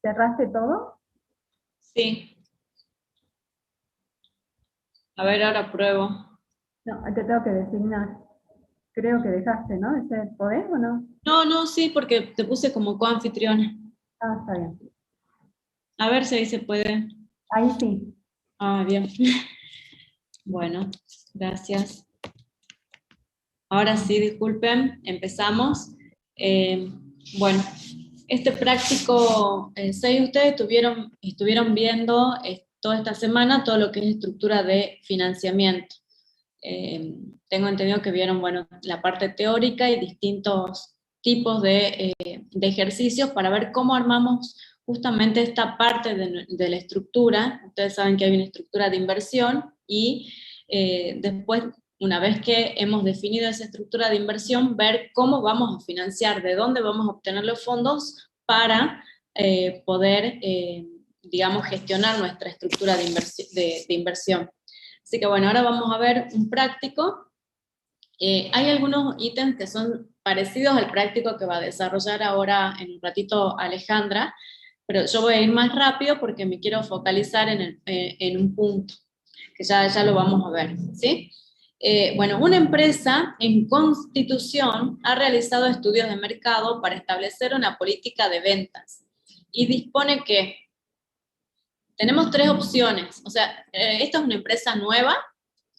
¿Cerraste todo? Sí. A ver, ahora pruebo. No, te tengo que designar. Creo que dejaste, ¿no? ¿Podés o no? No, sí, porque te puse como coanfitriona. Ah, está bien. A ver si ahí se puede. Ahí sí. Ah, bien. Bueno, gracias. Ahora sí, disculpen, empezamos. Eh, bueno, este práctico, seis de ustedes estuvieron viendo toda esta semana todo lo que es estructura de financiamiento. Tengo entendido que vieron, bueno, la parte teórica y distintos tipos de ejercicios para ver cómo armamos justamente esta parte de la estructura. Ustedes saben que hay una estructura de inversión y después, una vez que hemos definido esa estructura de inversión, ver cómo vamos a financiar, de dónde vamos a obtener los fondos para poder, digamos, gestionar nuestra estructura de inversión. Así que bueno, ahora vamos a ver un práctico. Hay algunos ítems que son parecidos al práctico que va a desarrollar ahora en un ratito Alejandra, pero yo voy a ir más rápido porque me quiero focalizar en un punto, que ya lo vamos a ver, ¿sí? Bueno, una empresa en constitución ha realizado estudios de mercado para establecer una política de ventas y dispone que tenemos tres opciones. O sea, esta es una empresa nueva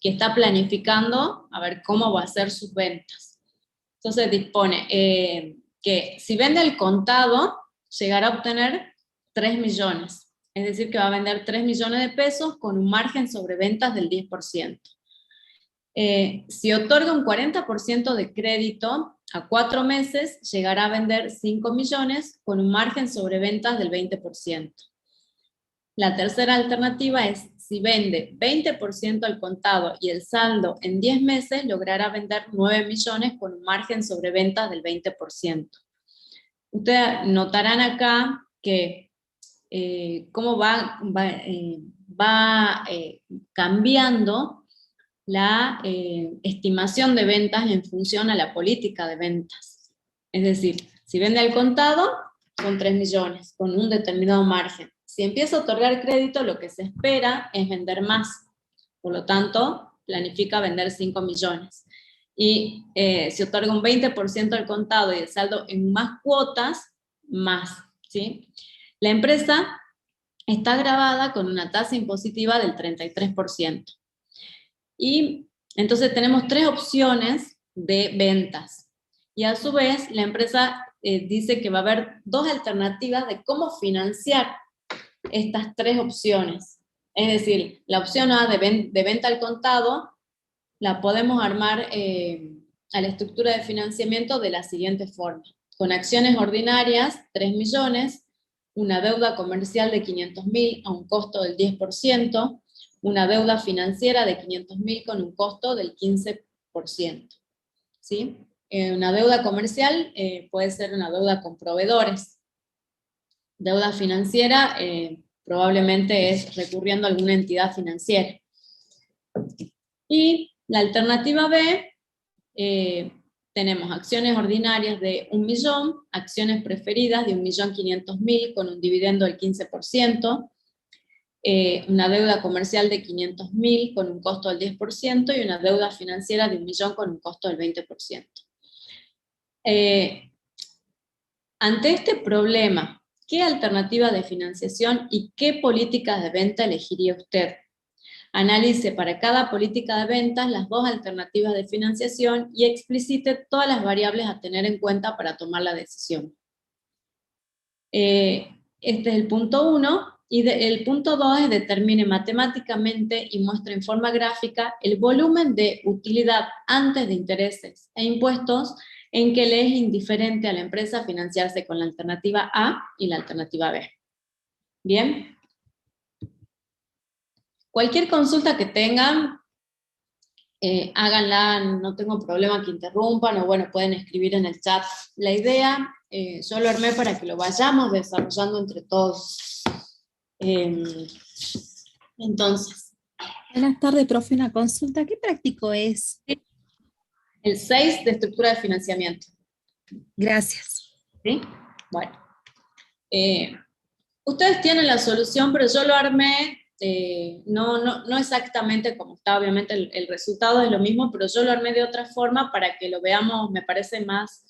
que está planificando a ver cómo va a hacer sus ventas. Entonces dispone que si vende al contado, llegará a obtener 3 millones. Es decir, que va a vender 3 millones de pesos con un margen sobre ventas del 10%. Si otorga un 40% de crédito a 4 meses, llegará a vender 5 millones con un margen sobre ventas del 20%. La tercera alternativa es, si vende 20% al contado y el saldo en 10 meses, logrará vender 9 millones con un margen sobre ventas del 20%. Ustedes notarán acá que cómo va cambiando la estimación de ventas en función a la política de ventas. Es decir, si vende al contado, son 3 millones, con un determinado margen. Si empieza a otorgar crédito, lo que se espera es vender más. Por lo tanto, planifica vender 5 millones. Y si otorga un 20% al contado y el saldo en más cuotas, más. ¿Sí? La empresa está grabada con una tasa impositiva del 33%. Y entonces tenemos tres opciones de ventas. Y a su vez, la empresa dice que va a haber dos alternativas de cómo financiar estas tres opciones. Es decir, la opción A de venta al contado la podemos armar a la estructura de financiamiento de la siguiente forma. Con acciones ordinarias, 3 millones, una deuda comercial de 500.000 a un costo del 10%, una deuda financiera de 500.000 con un costo del 15%. ¿Sí? Una deuda comercial puede ser una deuda con proveedores. Deuda financiera probablemente es recurriendo a alguna entidad financiera. Y la alternativa B, tenemos acciones ordinarias de 1 millón, acciones preferidas de 1.500.000 con un dividendo del 15%, una deuda comercial de 500.000 con un costo del 10% y una deuda financiera de 1 millón con un costo del 20%. Ante este problema, ¿qué alternativa de financiación y qué políticas de venta elegiría usted? Analice para cada política de ventas las dos alternativas de financiación y explicite todas las variables a tener en cuenta para tomar la decisión. Este es el punto 1, y el punto 2 es determine matemáticamente y muestre en forma gráfica el volumen de utilidad antes de intereses e impuestos en que le es indiferente a la empresa financiarse con la alternativa A y la alternativa B. ¿Bien? Cualquier consulta que tengan, háganla, no tengo problema que interrumpan, o bueno, pueden escribir en el chat. La idea, yo lo armé para que lo vayamos desarrollando entre todos. Entonces. Buenas tardes, profe. Una consulta. ¿Qué práctico es? El 6 de estructura de financiamiento. Gracias. ¿Sí? Bueno. Ustedes tienen la solución, pero yo lo armé, no exactamente como está, obviamente el resultado es lo mismo, pero yo lo armé de otra forma para que lo veamos, me parece más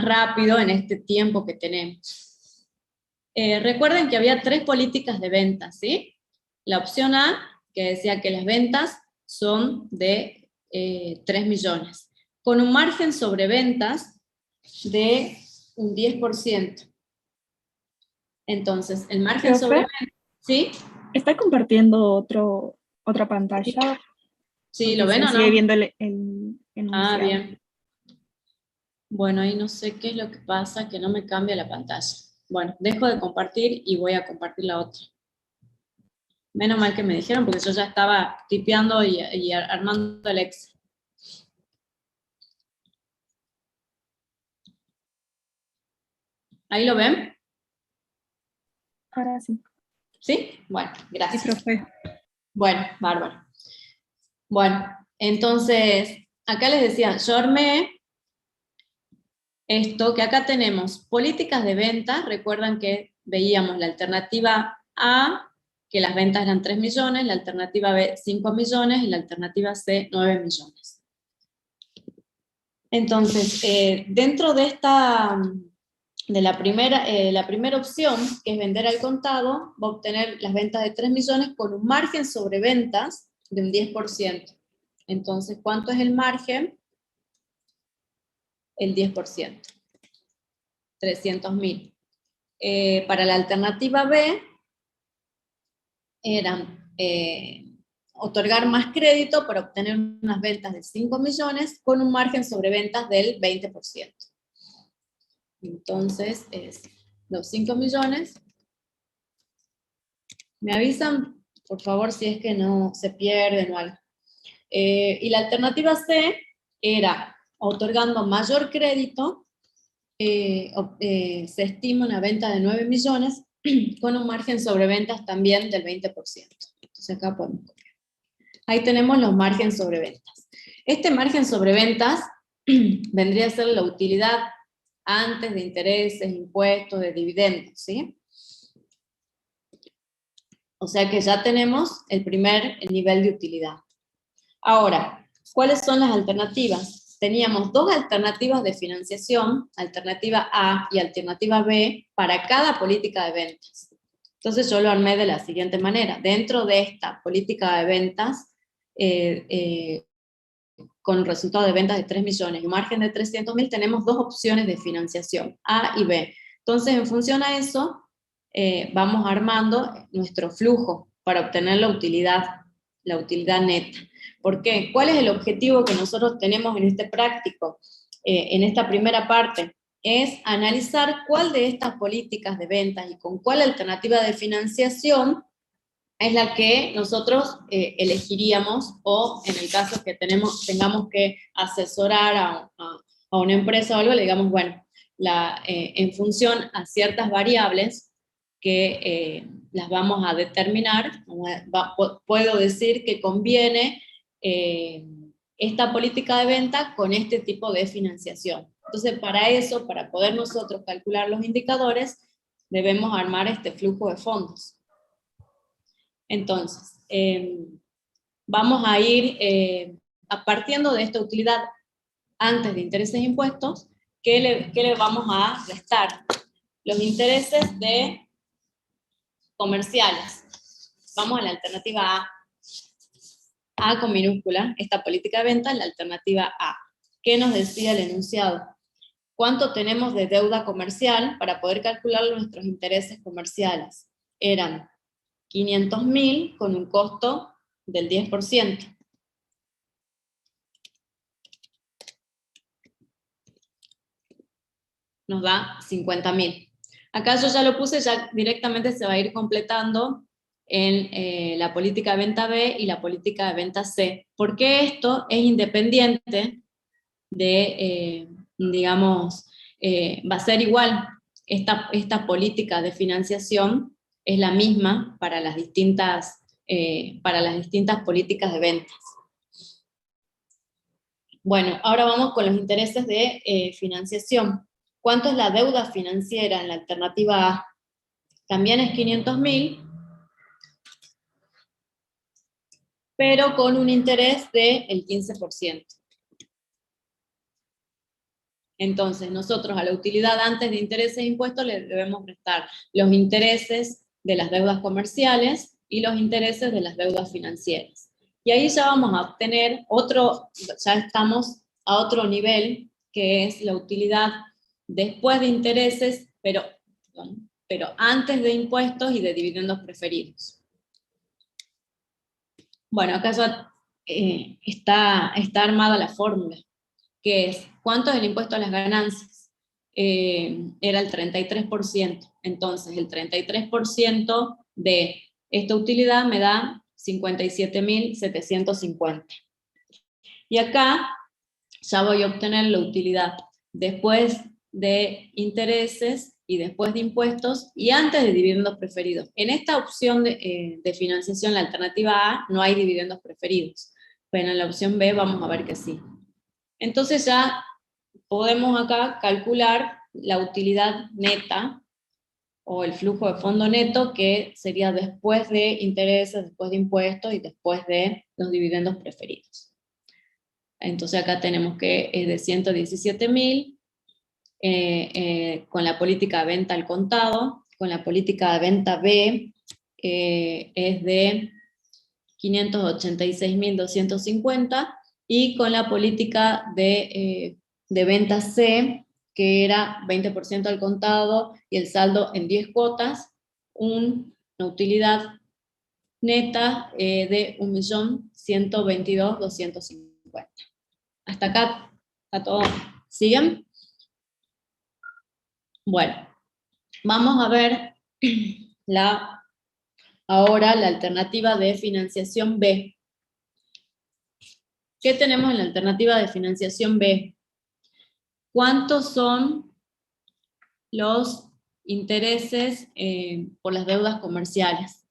rápido en este tiempo que tenemos. Recuerden que había 3 políticas de ventas, ¿sí? La opción A, que decía que las ventas son de 3 millones, con un margen sobre ventas de un 10%. Entonces, el margen sobre Profe, ventas, ¿sí? ¿está compartiendo otra pantalla? ¿Sí lo Porque ven se o sigue no? viendo el Ah, enunciado. bien. Bueno, ahí no sé qué es lo que pasa, que no me cambia la pantalla. Bueno, dejo de compartir y voy a compartir la otra. Menos mal que me dijeron, porque yo ya estaba tipeando y armando el Excel. ¿Ahí lo ven? Ahora sí. ¿Sí? Bueno, Sí, gracias. profe. Bueno, bárbaro. Bueno, entonces, acá les decía, yo armé esto, que acá tenemos políticas de venta. Recuerdan que veíamos la alternativa A, que las ventas eran 3 millones, la alternativa B 5 millones y la alternativa C 9 millones. Entonces, dentro de la primera opción, que es vender al contado, va a obtener las ventas de 3 millones con un margen sobre ventas de un 10%. Entonces, ¿cuánto es el margen? El 10%. 300.000. Para la alternativa B, eran otorgar más crédito para obtener unas ventas de 5 millones con un margen sobre ventas del 20%. Entonces, los 5 millones. Me avisan, por favor, si es que no se pierden o algo. Y la alternativa C era, otorgando mayor crédito, se estima una venta de 9 millones con un margen sobre ventas también del 20%. Entonces acá podemos copiar. Ahí tenemos los márgenes sobre ventas. Este margen sobre ventas vendría a ser la utilidad antes de intereses, impuestos, de dividendos, ¿sí? O sea que ya tenemos el primer nivel de utilidad. Ahora, ¿cuáles son las alternativas? Teníamos 2 alternativas de financiación, alternativa A y alternativa B, para cada política de ventas. Entonces yo lo armé de la siguiente manera. Dentro de esta política de ventas, con resultado de ventas de 3 millones y un margen de 300.000, tenemos 2 opciones de financiación, A y B. Entonces, en función a eso, vamos armando nuestro flujo para obtener la utilidad neta. ¿Por qué? ¿Cuál es el objetivo que nosotros tenemos en este práctico? En esta primera parte, es analizar cuál de estas políticas de ventas y con cuál alternativa de financiación es la que nosotros elegiríamos, o en el caso que tengamos que asesorar a una empresa o algo, le digamos, bueno, en función a ciertas variables que las vamos a determinar, puedo decir que conviene esta política de venta con este tipo de financiación. Entonces, para eso, para poder nosotros calcular los indicadores, debemos armar este flujo de fondos. Entonces, vamos a ir partiendo de esta utilidad antes de intereses e impuestos. ¿Qué le vamos a restar? Los intereses de comerciales. Vamos a la alternativa A. A con minúscula, esta política de venta, la alternativa A. ¿Qué nos decía el enunciado? ¿Cuánto tenemos de deuda comercial para poder calcular nuestros intereses comerciales? Eran 500.000 con un costo del 10%. Nos da 50.000. Acá yo ya lo puse, ya directamente se va a ir completando en la política de venta B y la política de venta C. Porque esto es independiente de, digamos, va a ser igual. Esta política de financiación es la misma para las distintas políticas de ventas. Bueno, ahora vamos con los intereses de financiación. ¿Cuánto es la deuda financiera en la alternativa A? también es 500.000, pero con un interés del 15%. Entonces, nosotros a la utilidad antes de intereses e impuestos le debemos restar los intereses de las deudas comerciales y los intereses de las deudas financieras. Y ahí ya vamos a obtener ya estamos a otro nivel, que es la utilidad después de intereses, pero antes de impuestos y de dividendos preferidos. Bueno, acá ya está armada la fórmula, que es, ¿cuánto es el impuesto a las ganancias? Era el 33%. Entonces, el 33% de esta utilidad me da 57.750. Y acá ya voy a obtener la utilidad después de intereses y después de impuestos y antes de dividendos preferidos. En esta opción de financiación, la alternativa A, no hay dividendos preferidos, pero en la opción B vamos a ver que sí. Entonces ya podemos acá calcular la utilidad neta o el flujo de fondo neto, que sería después de intereses, después de impuestos y después de los dividendos preferidos. Entonces acá tenemos que es de 117.000 con la política de venta al contado, con la política de venta B es de 586.250, y con la política de venta C, que era 20% al contado y el saldo en 10 cuotas, una utilidad neta de 1.122.250. Hasta acá está todo. ¿Siguen? Bueno, vamos a ver ahora la alternativa de financiación B. ¿Qué tenemos en la alternativa de financiación B? ¿Cuántos son los intereses por las deudas comerciales?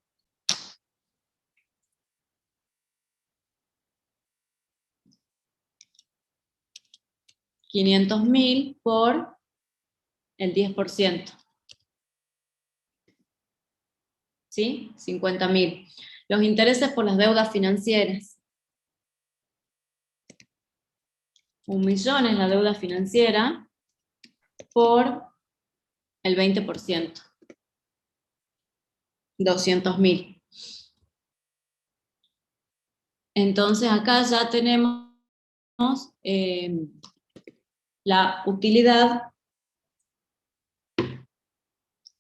$500.000 por el 10%. ¿Sí? 50.000. Los intereses por las deudas financieras. 1.000.000 es la deuda financiera por el 20%. 200.000. Entonces acá ya tenemos la utilidad.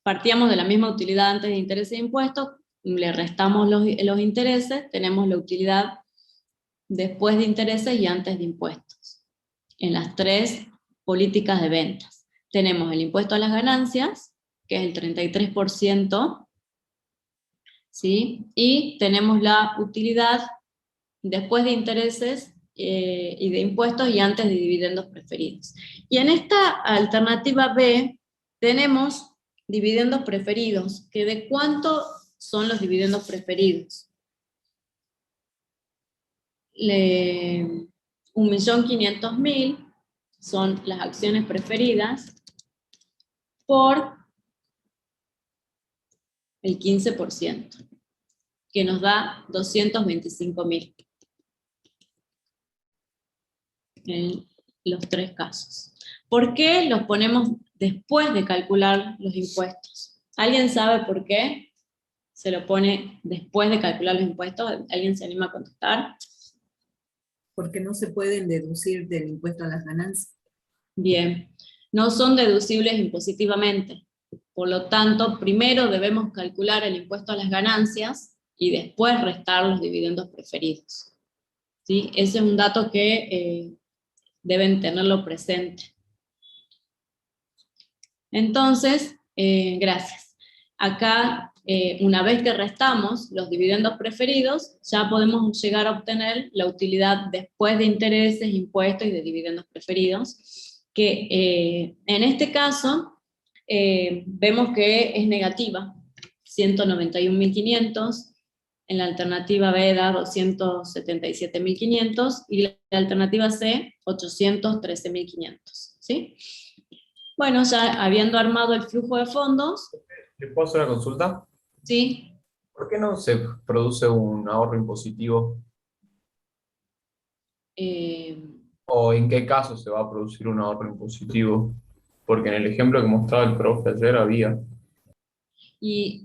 Partíamos de la misma utilidad antes de intereses e impuestos, le restamos los intereses, tenemos la utilidad después de intereses y antes de impuestos. En las tres políticas de ventas. Tenemos el impuesto a las ganancias, que es el 33%, ¿sí? Y tenemos la utilidad después de intereses y de impuestos y antes de dividendos preferidos. Y en esta alternativa B tenemos dividendos preferidos, que ¿de cuánto son los dividendos preferidos? 1.500.000 son las acciones preferidas por el 15%, que nos da 225.000 en los tres casos. ¿Por qué los ponemos después de calcular los impuestos? ¿Alguien sabe por qué se lo pone después de calcular los impuestos? ¿Alguien se anima a contestar? Porque no se pueden deducir del impuesto a las ganancias. Bien, no son deducibles impositivamente. Por lo tanto, primero debemos calcular el impuesto a las ganancias y después restar los dividendos preferidos. ¿Sí? Ese es un dato que deben tenerlo presente. Entonces, gracias. Acá, una vez que restamos los dividendos preferidos, ya podemos llegar a obtener la utilidad después de intereses, impuestos y de dividendos preferidos, que en este caso vemos que es negativa, 191.500, en la alternativa B da 277.500 y la alternativa C 813.500, ¿sí? Bueno, ya habiendo armado el flujo de fondos, ¿Le puedo hacer una consulta? ¿Sí? ¿Por qué no se produce un ahorro impositivo? Eh, ¿O en qué caso se va a producir un ahorro impositivo? Porque en el ejemplo que mostraba el profe ayer había. y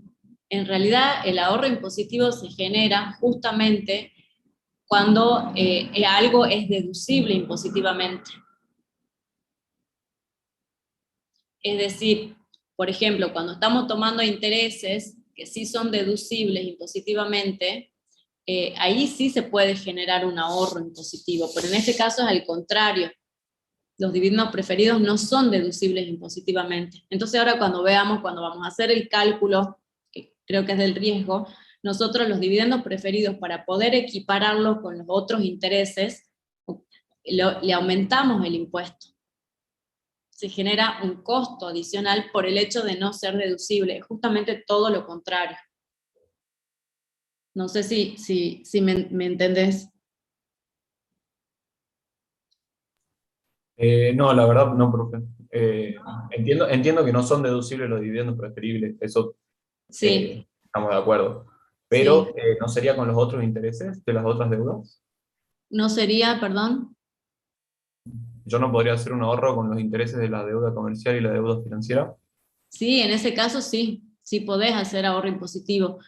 en realidad el ahorro impositivo se genera justamente cuando algo es deducible impositivamente. Es decir, por ejemplo, cuando estamos tomando intereses que sí son deducibles impositivamente, ahí sí se puede generar un ahorro impositivo, pero en este caso es al contrario. Los dividendos preferidos no son deducibles impositivamente. Entonces ahora cuando vamos a hacer el cálculo, que creo que es del riesgo, nosotros los dividendos preferidos, para poder equipararlos con los otros intereses, le aumentamos el impuesto. Se genera un costo adicional por el hecho de no ser deducible, justamente todo lo contrario. No sé si me entendés. No, la verdad no, profe. Entiendo que no son deducibles los dividendos preferibles, eso Sí, estamos de acuerdo. Pero sí. ¿no sería con los otros intereses de las otras deudas? No sería, perdón. Yo no podría hacer un ahorro con los intereses de la deuda comercial y la deuda financiera. Sí, en ese caso sí, sí podés hacer ahorro impositivo.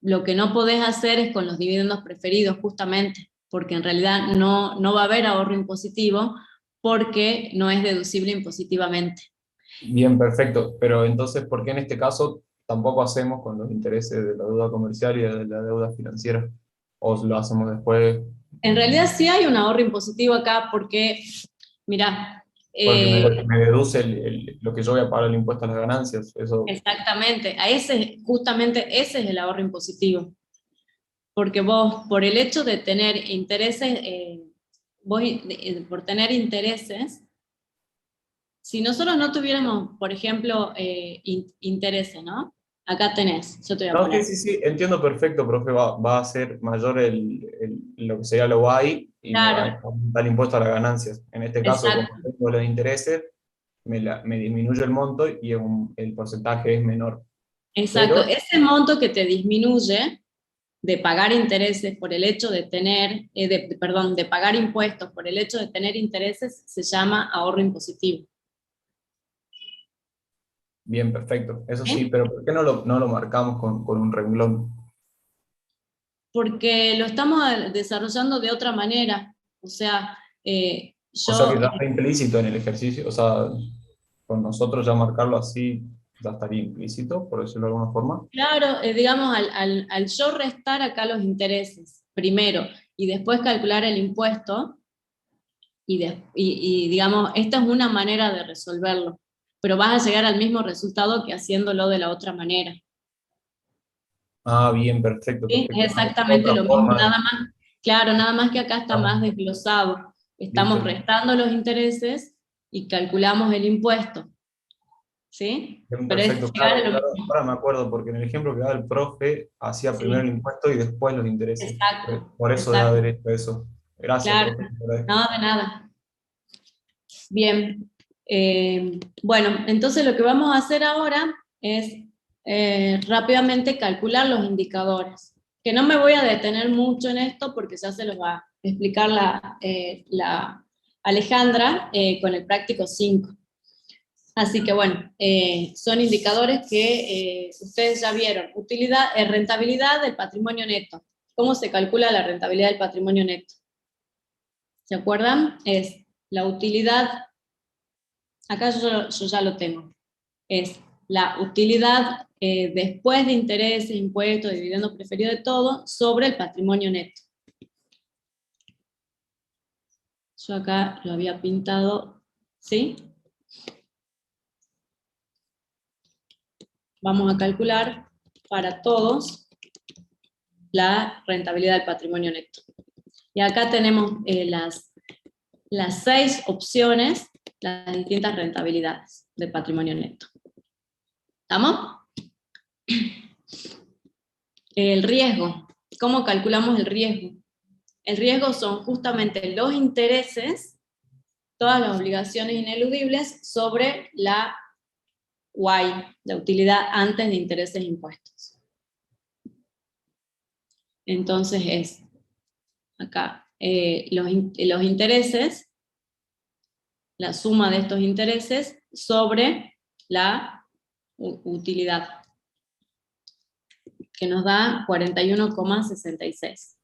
Lo que no podés hacer es con los dividendos preferidos, justamente, porque en realidad no va a haber ahorro impositivo porque no es deducible impositivamente. Bien, perfecto. Pero entonces, ¿por qué en este caso tampoco hacemos con los intereses de la deuda comercial y de la deuda financiera? ¿O lo hacemos después? En realidad sí hay un ahorro impositivo acá porque, mirá, Porque me deduce lo que yo voy a pagar el impuesto a las ganancias. Eso, exactamente, justamente ese es el ahorro impositivo. Porque vos, por el hecho de tener intereses, por tener intereses, si nosotros no tuviéramos, por ejemplo, intereses, ¿no? Acá tenés, yo te voy a no, sí, poner. sí, sí, entiendo perfecto, profe. Va a ser mayor lo que sería lo GAI y me va a Claro, aumentar el impuesto a las ganancias. En este caso, como exacto, tengo los intereses, me disminuye el monto y el porcentaje es menor. exacto. Pero, Ese monto que te disminuye de pagar intereses por el hecho de tener, perdón, de pagar impuestos por el hecho de tener intereses, se llama ahorro impositivo. bien, perfecto. Eso sí, ¿Sí? pero ¿por qué no lo marcamos con un renglón? Porque lo estamos desarrollando de otra manera. O sea, O sea que yo, ya está implícito en el ejercicio, o sea, con nosotros ya marcarlo así ya estaría implícito, por decirlo de alguna forma. claro, digamos, al yo restar acá los intereses primero y después calcular el impuesto, digamos, esta es una manera de resolverlo, pero vas a llegar al mismo resultado que haciéndolo de la otra manera. Ah, bien, perfecto, ¿Sí? perfecto. Es exactamente Otra lo mismo, forma, nada más, claro, nada más que acá está más desglosado. Estamos listo. restando los intereses y calculamos el impuesto, ¿sí? Bien, Pero es perfecto, llegar a claro, lo claro. mismo. Ahora me acuerdo, porque en el ejemplo que daba el profe, hacía primero el Sí, impuesto y después los intereses. exacto, Por eso debe exacto. haber hecho eso. Gracias, Claro, profe. Te agradezco. nada de nada. Bien. Bueno, entonces lo que vamos a hacer ahora es rápidamente calcular los indicadores. Que no me voy a detener mucho en esto porque ya se los va a explicar la Alejandra con el práctico 5. Así que bueno, son indicadores que ustedes ya vieron. Rentabilidad del patrimonio neto. ¿Cómo se calcula la rentabilidad del patrimonio neto? ¿Se acuerdan? Es la utilidad, acá yo ya lo tengo, es la utilidad después de intereses, impuestos, dividendos preferido de todo, sobre el patrimonio neto. Yo acá lo había pintado, ¿sí? Vamos a calcular para todos la rentabilidad del patrimonio neto. Y acá tenemos las 6 opciones, las distintas rentabilidades del patrimonio neto. ¿Estamos? El riesgo. ¿Cómo calculamos el riesgo? El riesgo son justamente los intereses, todas las obligaciones ineludibles sobre la Y, la utilidad antes de intereses e impuestos. Entonces es, acá, los intereses, la suma de estos intereses sobre la utilidad, que nos da 41,66.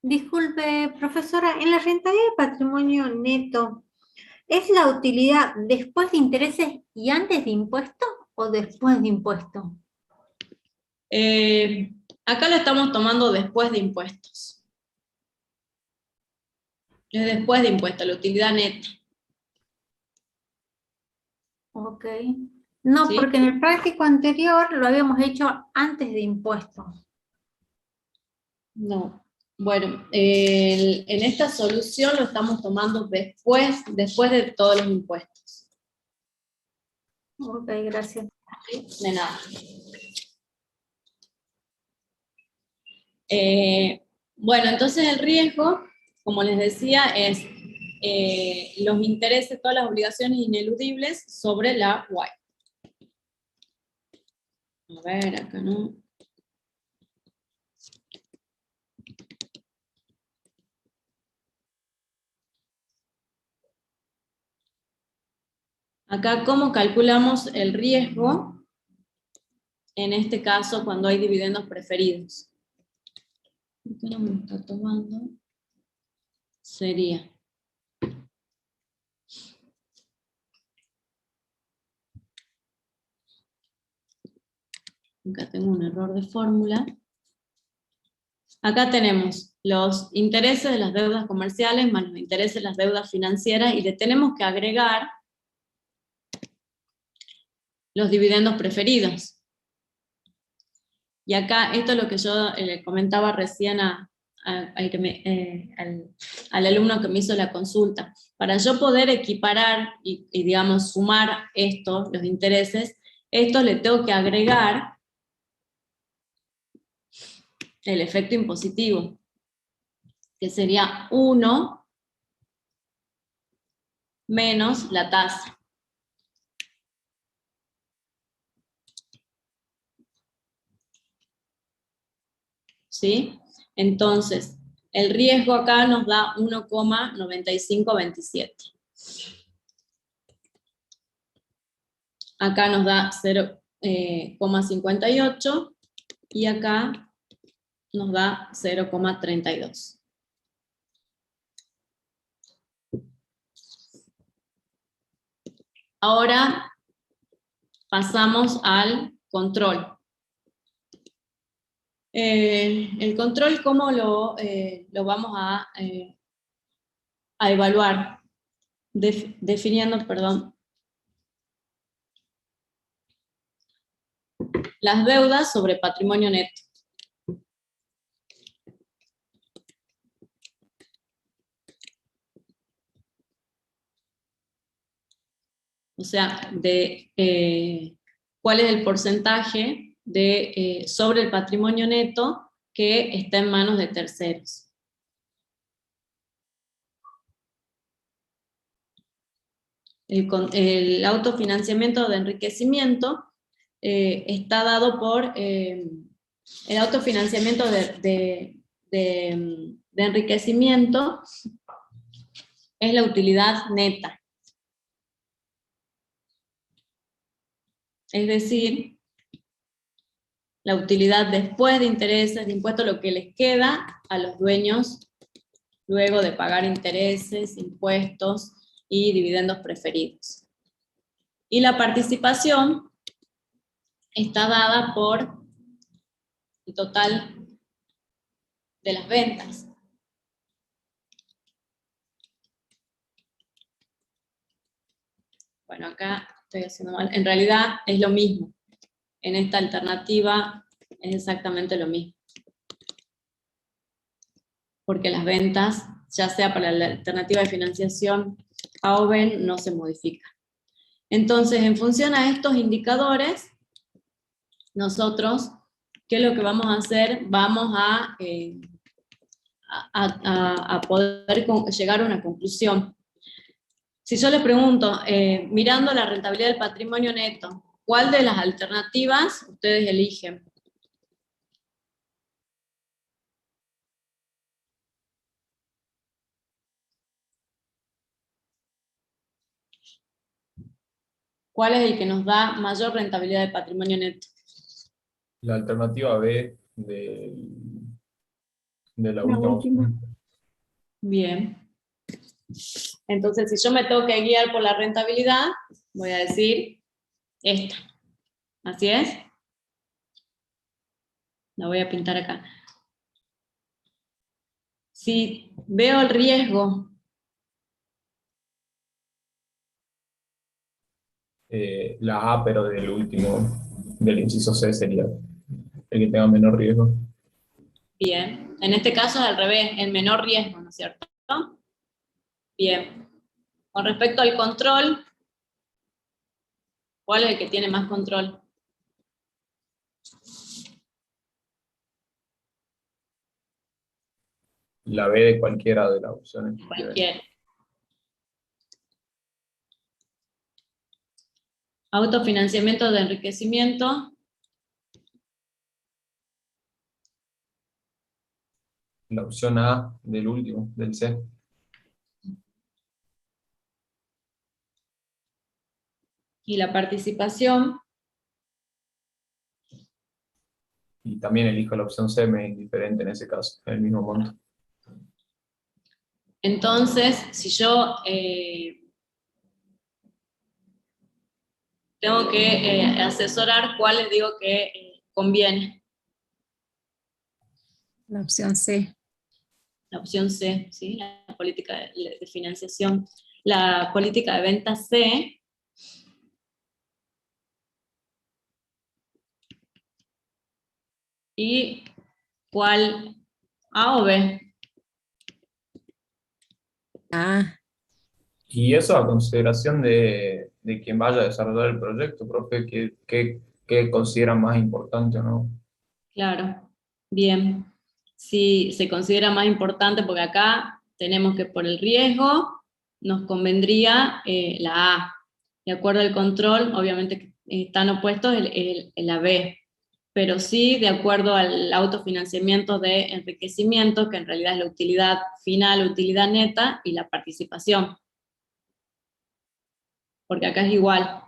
Disculpe, profesora, en la rentabilidad de patrimonio neto, ¿es la utilidad después de intereses y antes de impuestos o después de impuestos? Acá lo estamos tomando después de impuestos. Es después de impuestos, la utilidad neta. Ok. No, ¿Sí? porque en el práctico anterior lo habíamos hecho antes de impuestos. No. Bueno, en esta solución lo estamos tomando después de todos los impuestos. Ok, gracias. De nada. Bueno, entonces el riesgo, como les decía, es los intereses, todas las obligaciones ineludibles sobre la Y. A ver, acá no. Acá, ¿cómo calculamos el riesgo? En este caso, cuando hay dividendos preferidos. ¿Por qué no me lo está tomando? Sería. Acá tengo un error de fórmula. Acá tenemos los intereses de las deudas comerciales más los intereses de las deudas financieras y le tenemos que agregar los dividendos preferidos. Y acá, esto es lo que yo le comentaba recién al alumno que me hizo la consulta. Para yo poder equiparar y digamos, sumar esto, los intereses, esto le tengo que agregar el efecto impositivo, que sería 1 menos la tasa. ¿Sí? Entonces, el riesgo acá nos da 1,9527. Acá nos da 0,58 y acá nos da 0,32. Ahora pasamos al control. El control, ¿cómo lo vamos a evaluar? Definiendo, perdón, las deudas sobre patrimonio neto. O sea, cuál es el porcentaje sobre el patrimonio neto que está en manos de terceros. El autofinanciamiento de enriquecimiento está dado por el autofinanciamiento de enriquecimiento es la utilidad neta. Es decir, la utilidad después de intereses, de impuestos, lo que les queda a los dueños luego de pagar intereses, impuestos y dividendos preferidos. Y la participación está dada por el total de las ventas. Bueno, acá estoy haciendo mal. En realidad es lo mismo. En esta alternativa es exactamente lo mismo. Porque las ventas, ya sea para la alternativa de financiación A o B, no se modifican. Entonces, en función a estos indicadores, nosotros, ¿qué es lo que vamos a hacer? Vamos a poder llegar a una conclusión. Si yo les pregunto, mirando la rentabilidad del patrimonio neto, ¿cuál de las alternativas ustedes eligen? ¿Cuál es el que nos da mayor rentabilidad del patrimonio neto? La alternativa B de la La última última. opción. Bien. Entonces, si yo me tengo que guiar por la rentabilidad, voy a decir esta. ¿Así es? La voy a pintar acá. Si veo el riesgo, La A, pero del último, del inciso C sería el que tenga menor riesgo. bien. En este caso es al revés, el menor riesgo, ¿no es cierto? Bien. Con respecto al control, ¿cuál es el que tiene más control? La B de cualquiera de las opciones. Cualquiera. Autofinanciamiento de enriquecimiento. La opción A del último, del C. Y la participación. Y también elijo la opción C, me es indiferente en ese caso, el mismo monto. Entonces, si yo tengo que asesorar, ¿cuál les digo que conviene? La opción C. La opción C, ¿sí? La política de financiación. La política de venta C. ¿Y cuál? A o B. Ah, Y eso a consideración de quien vaya a desarrollar el proyecto, profe, ¿qué consideran más importante o no? Claro, bien. Si se considera más importante, porque acá tenemos que por el riesgo nos convendría la A. De acuerdo al control, obviamente que están opuestos la B. Pero sí, de acuerdo al autofinanciamiento de enriquecimiento, que en realidad es la utilidad final, utilidad neta, y la participación. Porque acá es igual.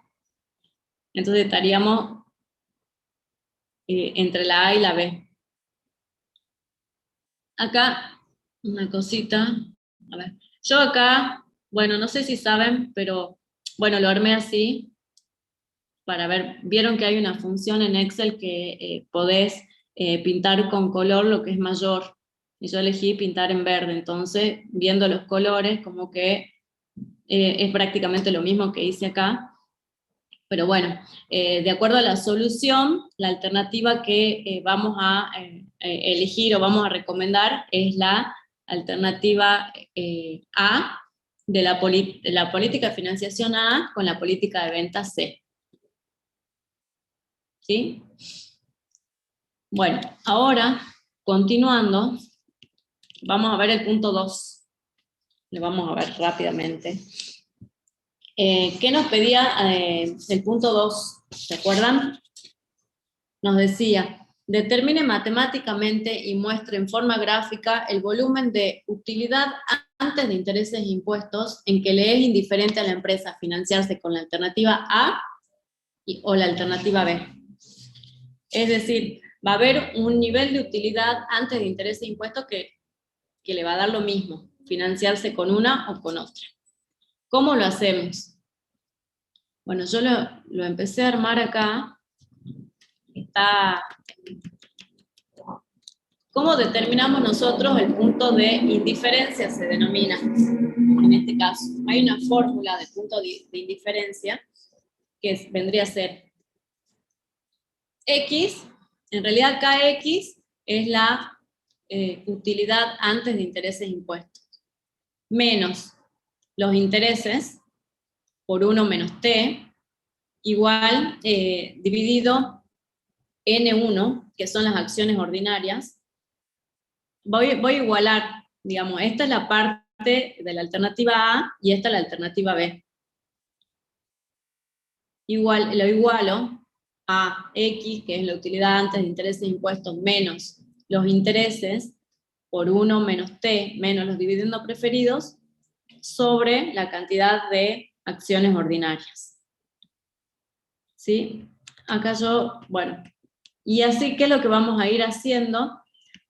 Entonces estaríamos entre la A y la B. Acá, una cosita, a ver, yo acá, bueno, no sé si saben, pero bueno, lo armé así, para ver, vieron que hay una función en Excel que podés pintar con color lo que es mayor, y yo elegí pintar en verde, entonces, viendo los colores, como que es prácticamente lo mismo que hice acá, pero bueno, de acuerdo a la solución, la alternativa que vamos a elegir o vamos a recomendar es la alternativa A de la política de financiación A con la política de venta C. ¿Sí? Bueno, ahora, continuando, vamos a ver el punto 2. Le vamos a ver rápidamente. ¿Qué nos pedía el punto 2? ¿Se acuerdan? Nos decía, determine matemáticamente y muestre en forma gráfica el volumen de utilidad antes de intereses e impuestos en que le es indiferente a la empresa financiarse con la alternativa A o la alternativa B. Es decir, va a haber un nivel de utilidad antes de intereses e impuestos que le va a dar lo mismo, financiarse con una o con otra. ¿Cómo lo hacemos? Bueno, yo lo empecé a armar acá. ¿Cómo determinamos nosotros el punto de indiferencia? Se denomina, en este caso. Hay una fórmula de punto de indiferencia que vendría a ser X, en realidad KX es la utilidad antes de intereses e impuestos, menos los intereses por 1 menos T, igual dividido N1, que son las acciones ordinarias. Voy a igualar, digamos, esta es la parte parte de la alternativa A y esta la alternativa B. Igual, lo igualo a X, que es la utilidad antes de intereses e impuestos, menos los intereses, por 1 menos T, menos los dividendos preferidos, sobre la cantidad de acciones ordinarias. ¿Sí? Acá yo, bueno, y así que es lo que vamos a ir haciendo,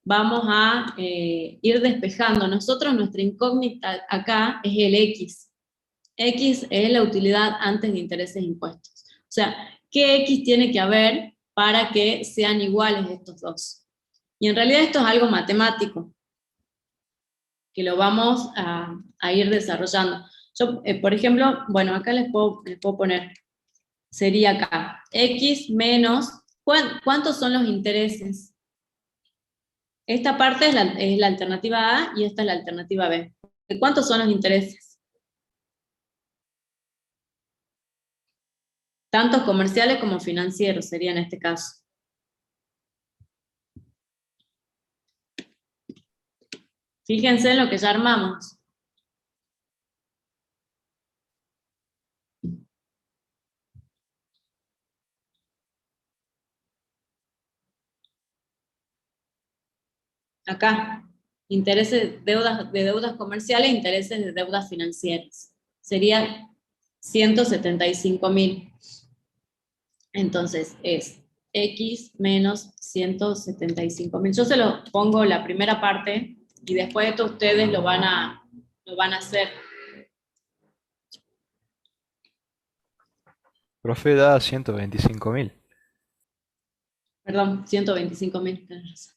vamos a ir despejando. Nosotros, nuestra incógnita acá es el X. X es la utilidad antes de intereses e impuestos. O sea, ¿qué X tiene que haber para que sean iguales estos dos? Y en realidad esto es algo matemático, que lo vamos a ir desarrollando. Yo, por ejemplo, bueno, acá les puedo poner, sería acá, X menos, ¿cuántos son los intereses? Esta parte es la alternativa A y esta es la alternativa B. ¿Cuántos son los intereses? Tanto comerciales como financieros sería en este caso. Fíjense en lo que ya armamos. Acá, intereses de deudas comerciales, intereses de deudas financieras. Sería 175.000. Entonces es X menos 175.000. Yo se lo pongo la primera parte y después esto ustedes lo van a hacer. Profe, da 125.000. Perdón, 125.000.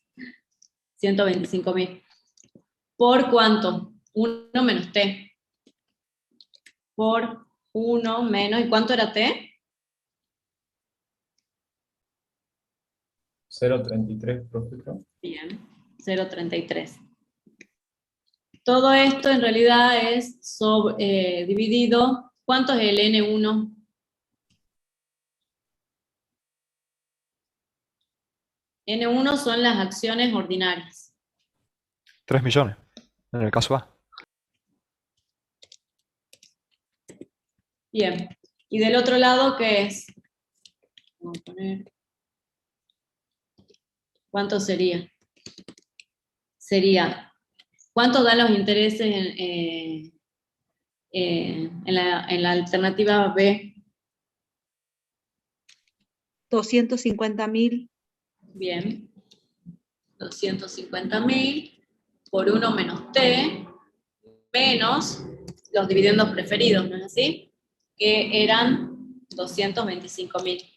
125.000. ¿Por cuánto? 1 menos T. Por 1 menos, ¿y cuánto era T? 0,33, profesor. Bien, 0,33. Todo esto en realidad es dividido, ¿cuánto es el N1? N1 son las acciones ordinarias. 3 millones, en el caso A. Bien, y del otro lado, ¿qué es? Vamos a poner, ¿cuánto sería? Sería, ¿cuánto dan los intereses en la alternativa B? 250.000. Bien, 250.000 por 1 menos T, menos los dividendos preferidos, ¿no es así? Que eran 225.000.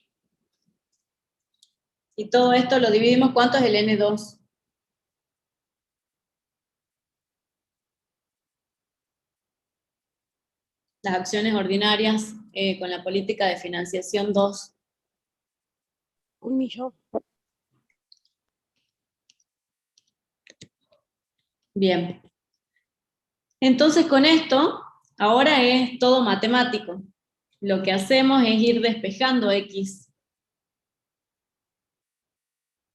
Y todo esto lo dividimos, ¿cuánto es el N2? Las acciones ordinarias con la política de financiación 2. 1 millón. Bien. Entonces con esto, ahora es todo matemático. Lo que hacemos es ir despejando X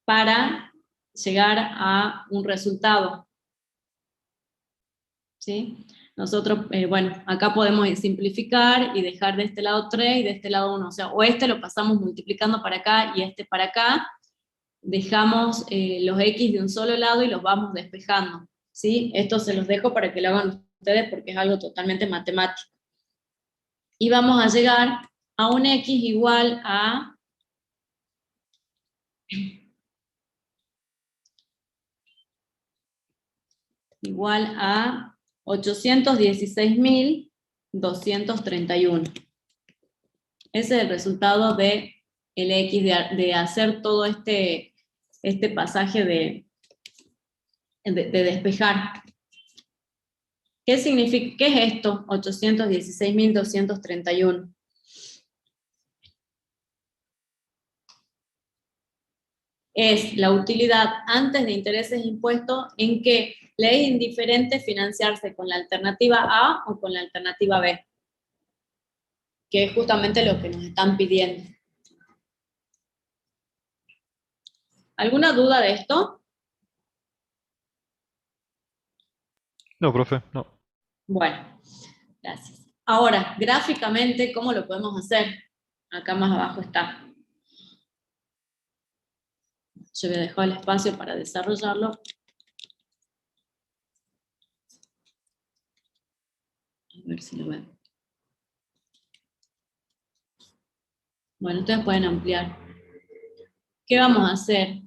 para llegar a un resultado. ¿Sí? Nosotros, bueno, acá podemos simplificar y dejar de este lado 3 y de este lado 1. O sea, o este lo pasamos multiplicando para acá y este para acá. Dejamos los X de un solo lado y los vamos despejando. ¿Sí? Esto se los dejo para que lo hagan ustedes porque es algo totalmente matemático. Y vamos a llegar a un X igual a igual a 816.231. Ese es el resultado de el X, de hacer todo este pasaje de despejar. ¿Qué significa? ¿Qué es esto? 816.231. Es la utilidad antes de intereses e impuestos en que le es indiferente financiarse con la alternativa A o con la alternativa B, que es justamente lo que nos están pidiendo. ¿Alguna duda de esto? No, profe, no. Bueno, gracias. Ahora, gráficamente, ¿cómo lo podemos hacer? Acá más abajo está. Yo voy a dejar el espacio para desarrollarlo. A ver si lo ven. Bueno, ustedes pueden ampliar. ¿Qué vamos a hacer?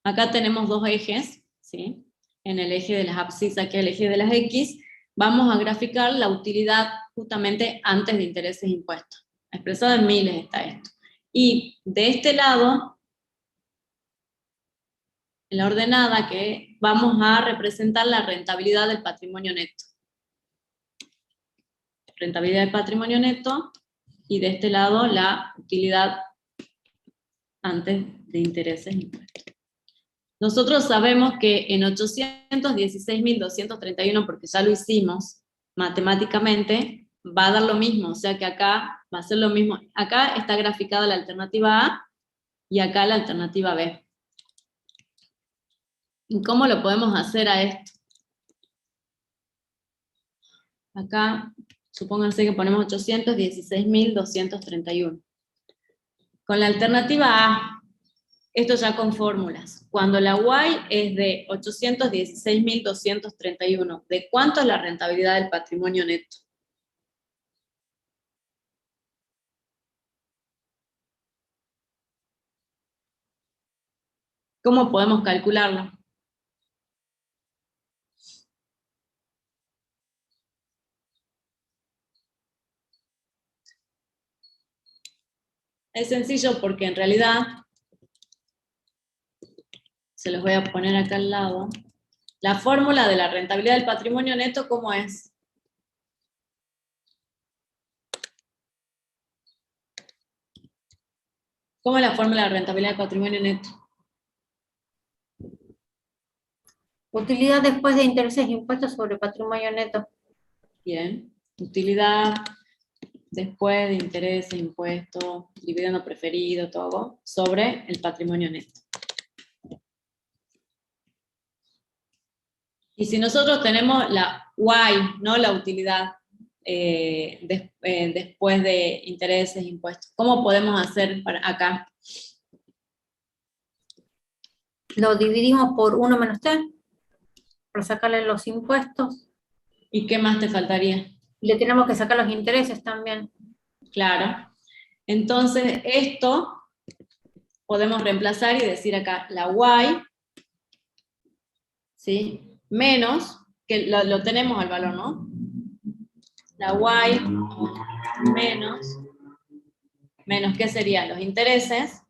Acá tenemos dos ejes, ¿sí? En el eje de las abscisas, aquí el eje de las X, vamos a graficar la utilidad justamente antes de intereses e impuestos. Expresado en miles está esto. Y de este lado, en la ordenada, que vamos a representar la rentabilidad del patrimonio neto. Rentabilidad del patrimonio neto, y de este lado la utilidad antes de intereses e impuestos. Nosotros sabemos que en 816.231, porque ya lo hicimos matemáticamente, va a dar lo mismo, o sea que acá va a ser lo mismo. Acá está graficada la alternativa A y acá la alternativa B. ¿Y cómo lo podemos hacer a esto? Acá, supónganse que ponemos 816.231. Con la alternativa A, esto ya con fórmulas. Cuando la Y es de 816.231, ¿de cuánto es la rentabilidad del patrimonio neto? ¿Cómo podemos calcularlo? Es sencillo porque en realidad, se los voy a poner acá al lado, la fórmula de la rentabilidad del patrimonio neto, ¿cómo es? ¿Cómo es la fórmula de la rentabilidad del patrimonio neto? Utilidad después de intereses e impuestos sobre patrimonio neto. Bien. Utilidad después de intereses, impuestos, dividendo preferido, todo, sobre el patrimonio neto. Y si nosotros tenemos la Y, no la utilidad, después de intereses, impuestos, ¿cómo podemos hacer para acá? Lo dividimos por 1 menos t, para sacarle los impuestos. ¿Y qué más te faltaría? Y le tenemos que sacar los intereses también. Claro. Entonces, esto podemos reemplazar y decir acá la Y, ¿sí? Menos, que lo tenemos al valor, ¿no? La Y menos, ¿qué serían? Los intereses.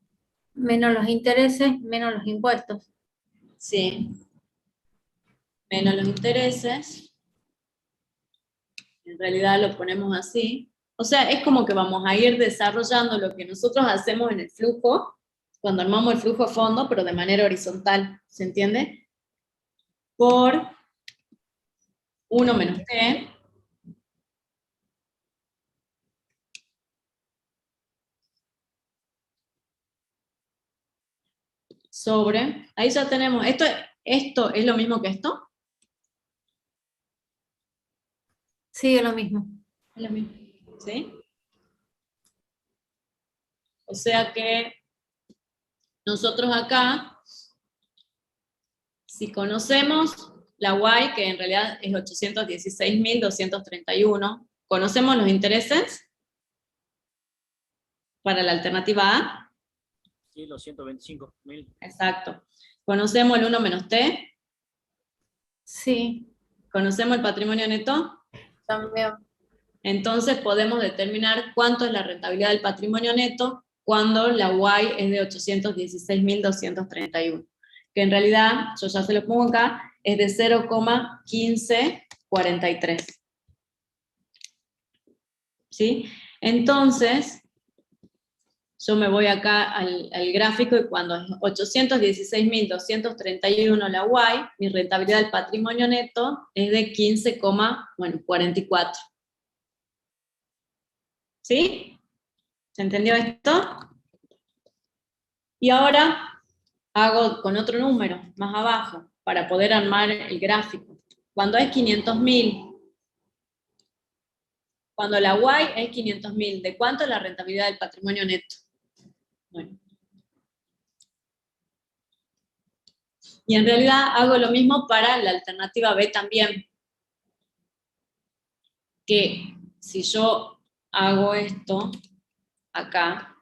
Menos los intereses, menos los impuestos. Sí. Menos los intereses. En realidad lo ponemos así. O sea, es como que vamos a ir desarrollando lo que nosotros hacemos en el flujo, cuando armamos el flujo a fondo, pero de manera horizontal, ¿se entiende? Por 1 menos t sobre, ahí ya tenemos, esto es lo mismo que esto. Sí, es lo mismo. Es lo mismo, ¿sí? O sea que nosotros acá, si conocemos la Y, que en realidad es 816.231, conocemos los intereses para la alternativa A. Sí, los 125.000. Exacto. ¿Conocemos el 1 menos t? Sí, ¿Conocemos el patrimonio neto? también. Entonces podemos determinar cuánto es la rentabilidad del patrimonio neto cuando la Y es de 816.231. Que en realidad, yo ya se lo pongo acá, es de 0,1543. ¿Sí? Entonces, yo me voy acá al gráfico y cuando es 816.231 la Y, mi rentabilidad del patrimonio neto es de 15,44. ¿Sí? ¿Se entendió esto? Y ahora hago con otro número, más abajo, para poder armar el gráfico. Cuando es 500.000, cuando la Y es 500.000, ¿de cuánto es la rentabilidad del patrimonio neto? Bueno. Y en realidad hago lo mismo para la alternativa B también. Que si yo hago esto acá,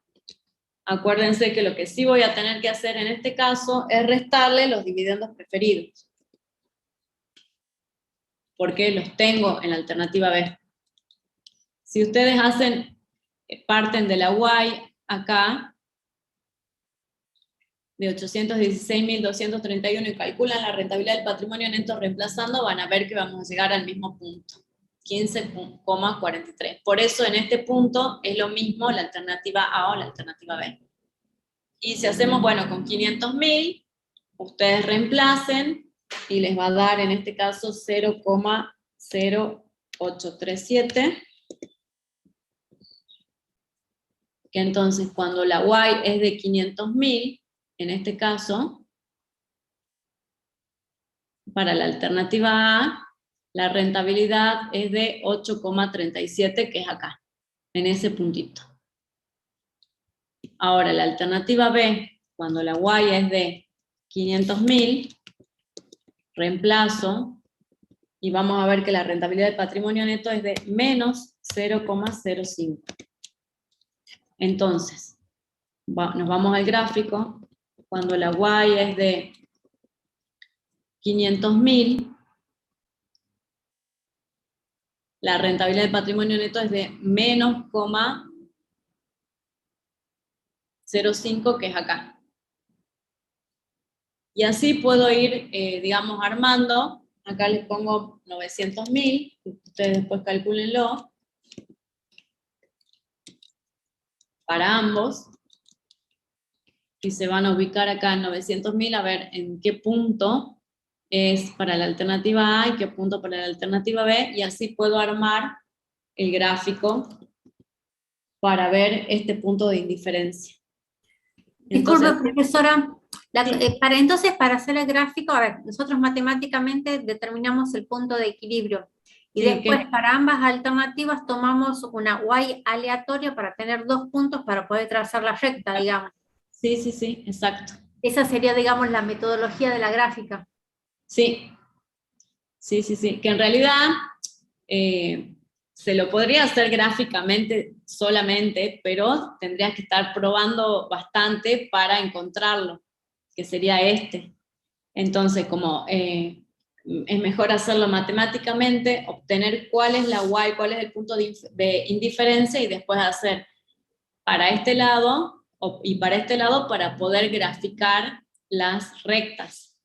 acuérdense que lo que sí voy a tener que hacer en este caso es restarle los dividendos preferidos. Porque los tengo en la alternativa B. Si ustedes parten de la Y acá, de 816.231 y calculan la rentabilidad del patrimonio neto reemplazando, van a ver que vamos a llegar al mismo punto, 15,43. Por eso en este punto es lo mismo la alternativa A o la alternativa B. Y si hacemos, bueno, con 500.000, ustedes reemplacen y les va a dar en este caso 0,0837. Que entonces cuando la Y es de 500.000, en este caso, para la alternativa A, la rentabilidad es de 8,37, que es acá, en ese puntito. Ahora, la alternativa B, cuando la Y es de 500.000, reemplazo, y vamos a ver que la rentabilidad del patrimonio neto es de menos 0,05. Entonces, nos vamos al gráfico. Cuando la Y es de 500.000, la rentabilidad del patrimonio neto es de menos 0,05, que es acá. Y así puedo ir, digamos, armando. Acá les pongo 900.000, ustedes después calcúlenlo. Para ambos. Y se van a ubicar acá en 900.000, a ver en qué punto es para la alternativa A y qué punto para la alternativa B, y así puedo armar el gráfico para ver este punto de indiferencia. Disculpe, Entonces, profesora. sí. Para hacer el gráfico, a ver, nosotros matemáticamente determinamos el punto de equilibrio. Y Sí, después ¿qué? para ambas alternativas tomamos una Y aleatoria para tener 2 puntos para poder trazar la recta, digamos. Sí, sí, sí, exacto. Esa sería, digamos, la metodología de la gráfica. Sí, sí, sí, sí. Que en realidad se lo podría hacer gráficamente solamente, pero tendrías que estar probando bastante para encontrarlo, que sería este. Entonces, como es mejor hacerlo matemáticamente, obtener cuál es la Y, cuál es el punto de indiferencia, y después hacer para este lado y para este lado para poder graficar las rectas.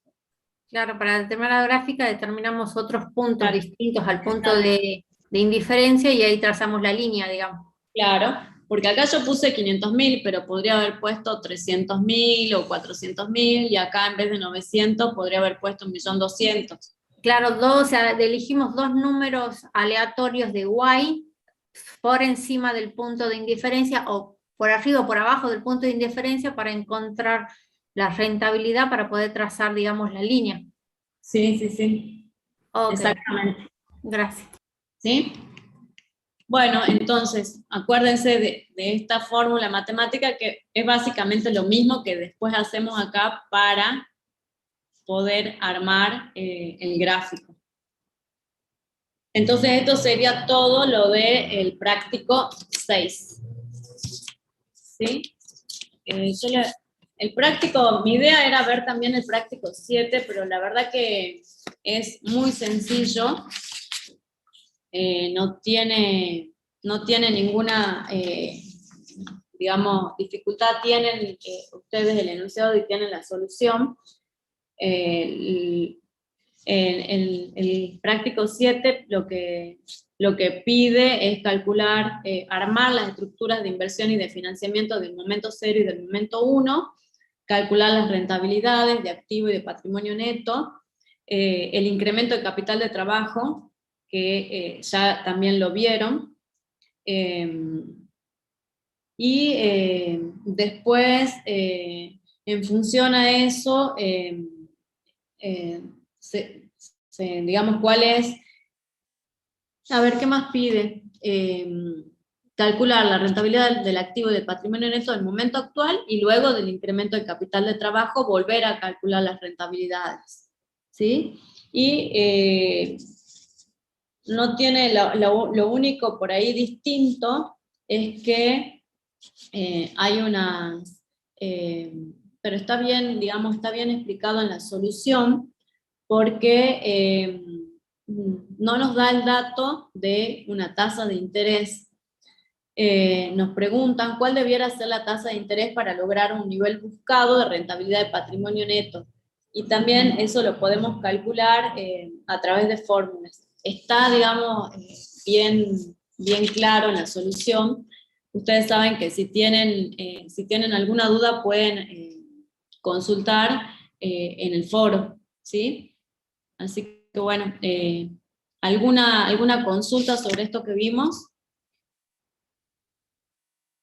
Claro, para determinar la gráfica determinamos otros puntos Claro. distintos al punto de indiferencia y ahí trazamos la línea, digamos. Claro, porque acá yo puse 500.000, pero podría haber puesto 300.000 o 400.000, y acá en vez de 900 podría haber puesto 1.200.000. Claro, o sea, elegimos 2 números aleatorios de Y por encima del punto de indiferencia o por arriba o por abajo del punto de indiferencia para encontrar la rentabilidad para poder trazar, digamos, la línea. Sí, sí, sí. Okay. Exactamente. Gracias. ¿Sí? Bueno, entonces, acuérdense de esta fórmula matemática, que es básicamente lo mismo que después hacemos acá para poder armar el gráfico. Entonces esto sería todo lo del práctico 6. ¿Sí? El práctico, mi idea era ver también el práctico 7, pero la verdad que es muy sencillo. No tiene ninguna, digamos, dificultad. Tienen ustedes el enunciado y tienen la solución. El práctico 7 lo que pide es calcular, armar las estructuras de inversión y de financiamiento del momento 0 y del momento 1, calcular las rentabilidades de activo y de patrimonio neto, el incremento de capital de trabajo, que ya también lo vieron, y después, en función a eso, digamos, cuál es, a ver, ¿qué más pide? Calcular la rentabilidad del activo y del patrimonio neto en el momento actual y luego del incremento del capital de trabajo volver a calcular las rentabilidades, ¿sí? Y no tiene, lo único por ahí distinto es que hay unas, pero está bien, digamos, está bien explicado en la solución, porque no nos da el dato de una tasa de interés. Nos preguntan cuál debiera ser la tasa de interés para lograr un nivel buscado de rentabilidad de patrimonio neto. Y también eso lo podemos calcular a través de fórmulas. Está, digamos, bien claro en la solución. Ustedes saben que si tienen alguna duda pueden consultar en el foro, ¿sí? Así que bueno, ¿alguna consulta sobre esto que vimos?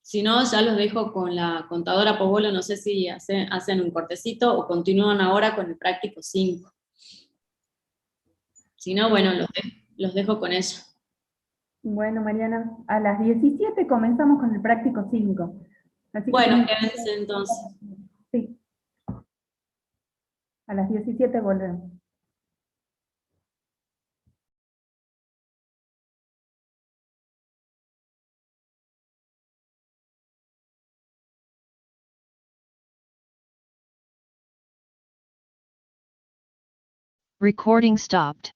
Si no, ya los dejo con la contadora Pobolo, no sé si hacen un cortecito o continúan ahora con el práctico 5. Si no, bueno, los dejo con eso. Bueno, Mariana, a las 17 comenzamos con el práctico 5. Así que Bueno, tienen quédense entonces. sí, a las 17 volvemos. Recording stopped.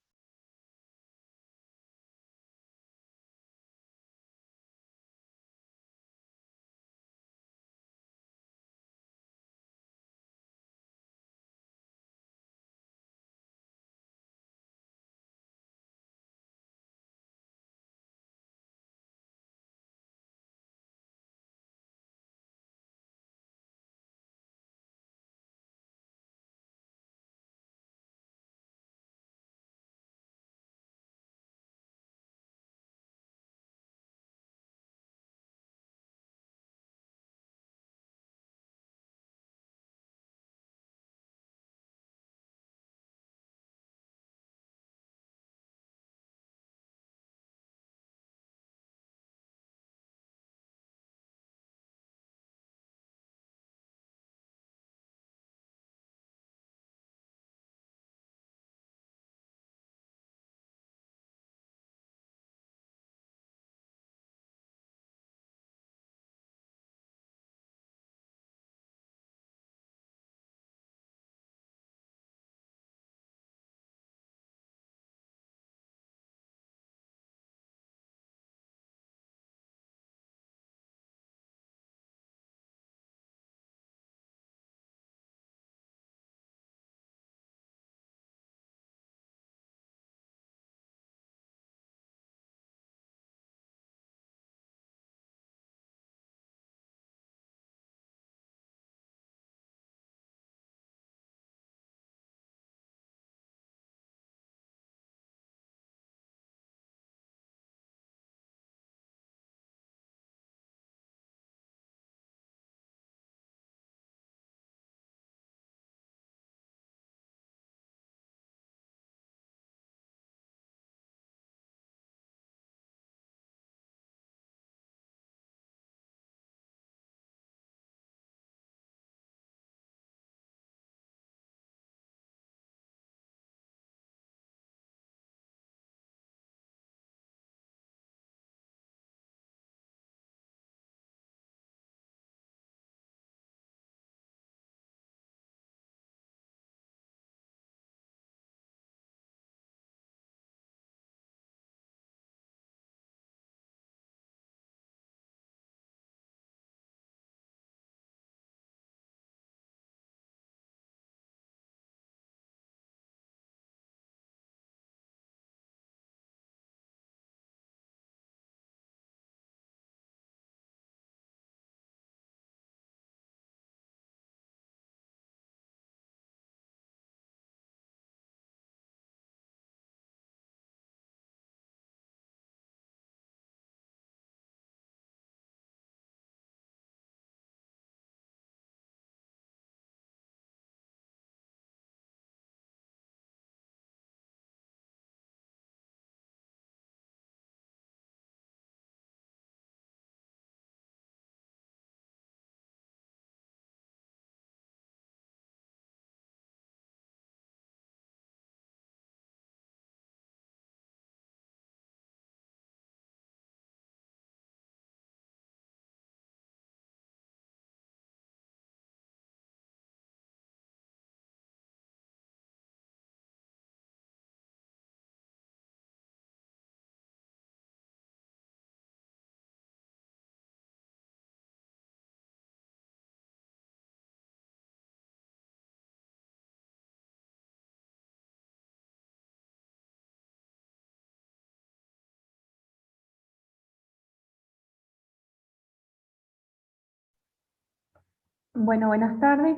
Bueno, buenas tardes.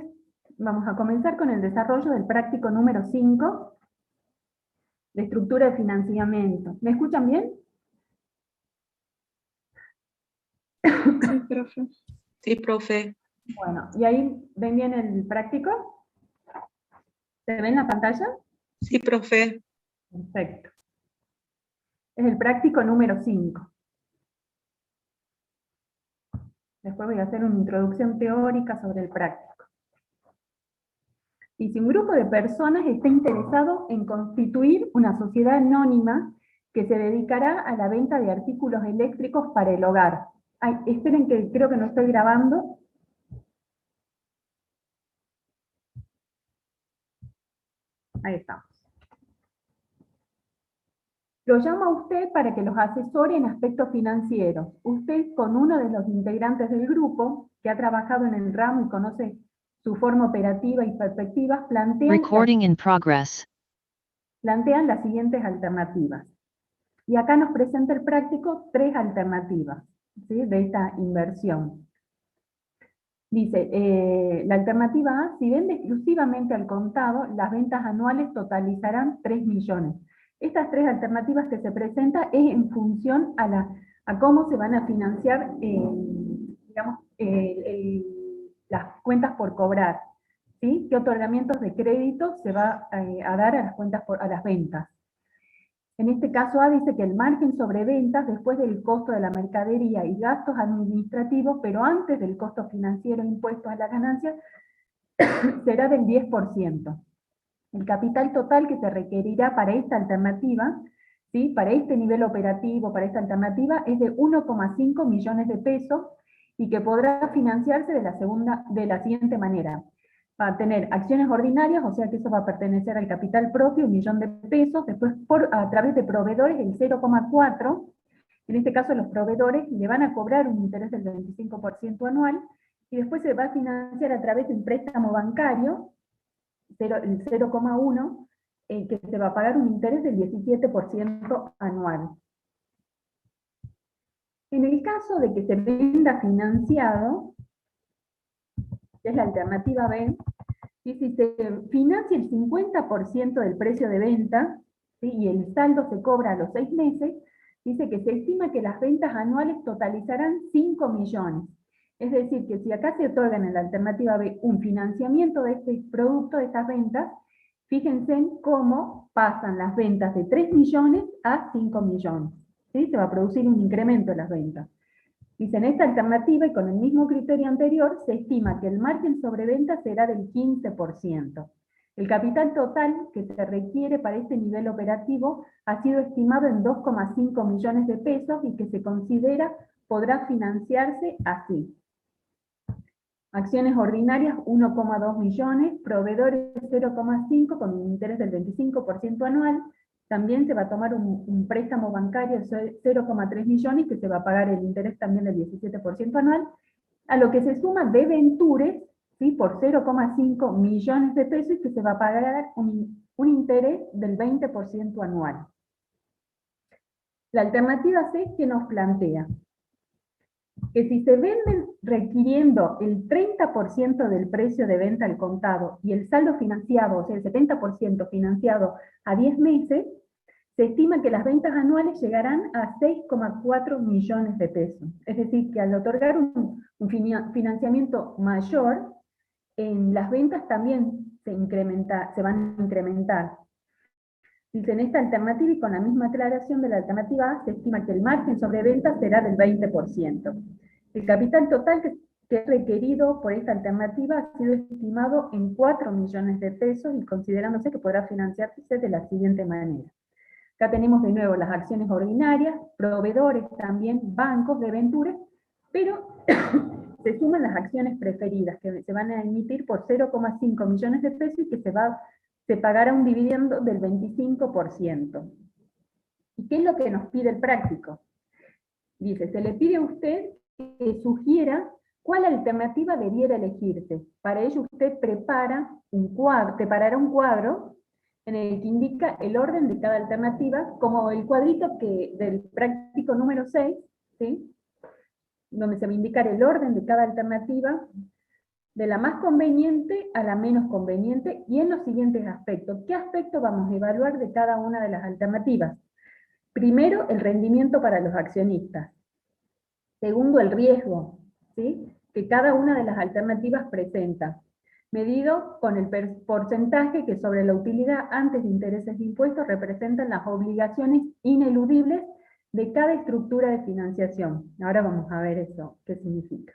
Vamos a comenzar con el desarrollo del práctico número 5 de estructura de financiamiento. ¿Me escuchan bien? Sí, profe. Sí, profe. Bueno, ¿y ahí ven bien el práctico? ¿Se ve en la pantalla? Sí, profe. Perfecto. Es el práctico número 5. Después voy a hacer una introducción teórica sobre el práctico. Y si un grupo de personas está interesado en constituir una sociedad anónima que se dedicará a la venta de artículos eléctricos para el hogar. Ay, esperen que creo que no estoy grabando. Ahí estamos. Lo llamo a usted para que los asesore en aspectos financieros. Usted, con uno de los integrantes del grupo, que ha trabajado en el ramo y conoce su forma operativa y perspectivas, plantean las siguientes alternativas. Y acá nos presenta el práctico 3 alternativas, ¿sí?, de esta inversión. Dice, la alternativa A, si vende exclusivamente al contado, las ventas anuales totalizarán 3 millones. Estas 3 alternativas que se presentan es en función a cómo se van a financiar digamos, las cuentas por cobrar, ¿sí? ¿Qué otorgamientos de crédito se va a dar a las cuentas a las ventas? En este caso A dice que el margen sobre ventas después del costo de la mercadería y gastos administrativos, pero antes del costo financiero e impuestos a la ganancia, será del 10%. El capital total que se requerirá para esta alternativa, ¿sí?, para este nivel operativo, para esta alternativa, es de 1,5 millones de pesos y que podrá financiarse de la siguiente manera. Va a tener acciones ordinarias, o sea que eso va a pertenecer al capital propio, 1 millón de pesos, después a través de proveedores el 0,4, en este caso los proveedores le van a cobrar un interés del 25% anual, y después se va a financiar a través de un préstamo bancario, el 0,1, que se va a pagar un interés del 17% anual. En el caso de que se venda financiado, que es la alternativa B, y si se financia el 50% del precio de venta, ¿sí?, y el saldo se cobra a los 6 meses, dice que se estima que las ventas anuales totalizarán 5 millones. Es decir, que si acá se otorgan en la alternativa B un financiamiento de este producto, de estas ventas, fíjense en cómo pasan las ventas de 3 millones a 5 millones. ¿Sí? Se va a producir un incremento en las ventas. Dice, en esta alternativa y con el mismo criterio anterior, se estima que el margen sobre venta será del 15%. El capital total que se requiere para este nivel operativo ha sido estimado en 2,5 millones de pesos y que se considera podrá financiarse así. Acciones ordinarias 1,2 millones, proveedores 0,5 con un interés del 25% anual. También se va a tomar un préstamo bancario de 0,3 millones que se va a pagar el interés también del 17% anual, a lo que se suma debentures, ¿sí?, por 0,5 millones de pesos y que se va a pagar un interés del 20% anual. La alternativa C que nos plantea que si se venden requiriendo el 30% del precio de venta al contado y el saldo financiado, o sea, el 70% financiado a 10 meses, se estima que las ventas anuales llegarán a 6,4 millones de pesos. Es decir, que al otorgar un financiamiento mayor, en las ventas también se van a incrementar. Dice, en esta alternativa y con la misma aclaración de la alternativa A, se estima que el margen sobre ventas será del 20%. El capital total que es requerido por esta alternativa ha sido estimado en 4 millones de pesos y considerándose que podrá financiarse de la siguiente manera. Acá tenemos de nuevo las acciones ordinarias, proveedores también, bancos, debentures, pero se suman las acciones preferidas que se van a emitir por 0,5 millones de pesos y que se pagará un dividendo del 25%. ¿Y qué es lo que nos pide el práctico? Dice, se le pide a usted que sugiera cuál alternativa debiera elegirse. Para ello usted preparará un cuadro en el que indica el orden de cada alternativa, como el cuadrito del práctico número 6, ¿sí?, donde se va a indicar el orden de cada alternativa, de la más conveniente a la menos conveniente, y en los siguientes aspectos. ¿Qué aspectos vamos a evaluar de cada una de las alternativas? Primero, el rendimiento para los accionistas. Segundo, el riesgo, ¿sí?, que cada una de las alternativas presenta, medido con el porcentaje que sobre la utilidad antes de intereses de impuestos representan las obligaciones ineludibles de cada estructura de financiación. Ahora vamos a ver eso, qué significa.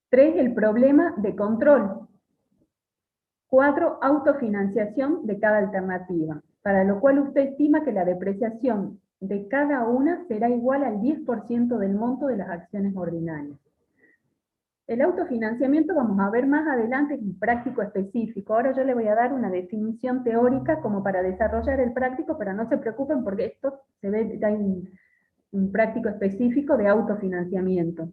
3, el problema de control. 4, autofinanciación de cada alternativa, para lo cual usted estima que la depreciación de cada una será igual al 10% del monto de las acciones ordinarias. El autofinanciamiento vamos a ver más adelante, es un práctico específico. Ahora yo le voy a dar una definición teórica como para desarrollar el práctico, pero no se preocupen porque esto se ve, hay un práctico específico de autofinanciamiento.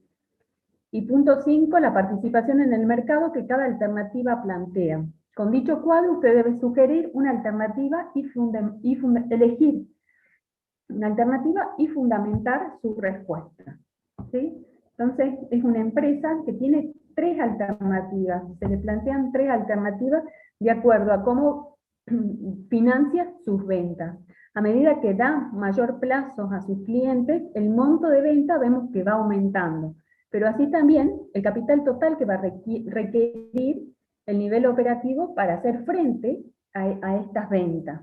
Y punto 5, la participación en el mercado que cada alternativa plantea. Con dicho cuadro usted debe sugerir una alternativa y elegir una alternativa y fundamentar su respuesta, ¿sí? Entonces, es una empresa que tiene 3 alternativas, se le plantean 3 alternativas de acuerdo a cómo financia sus ventas. A medida que da mayor plazo a sus clientes, el monto de venta vemos que va aumentando, pero así también el capital total que va a requerir el nivel operativo para hacer frente a estas ventas.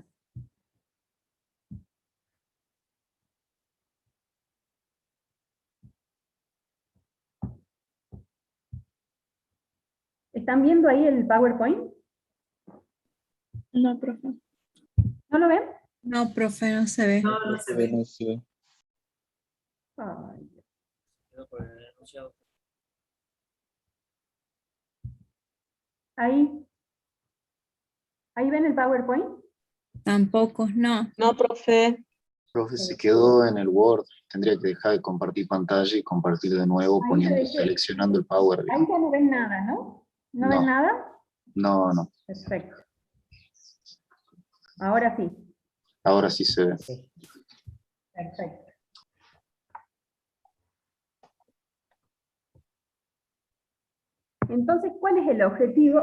¿Están viendo ahí el PowerPoint? No, profe. ¿No lo ven? No, profe, no se ve. No, no se ve. No sé. Ay, Quedó por el enunciado. ahí. ¿Ahí ven el PowerPoint? Tampoco, no. No, profe. Profe, se quedó en el Word. Tendría que dejar de compartir pantalla y compartir de nuevo Ahí poniendo, te dejé. seleccionando el Power. Ahí ya no ven nada, ¿no? ¿No ven No. nada? No. Perfecto. Ahora sí. Ahora sí se ve. Perfecto. Entonces, ¿cuál es el objetivo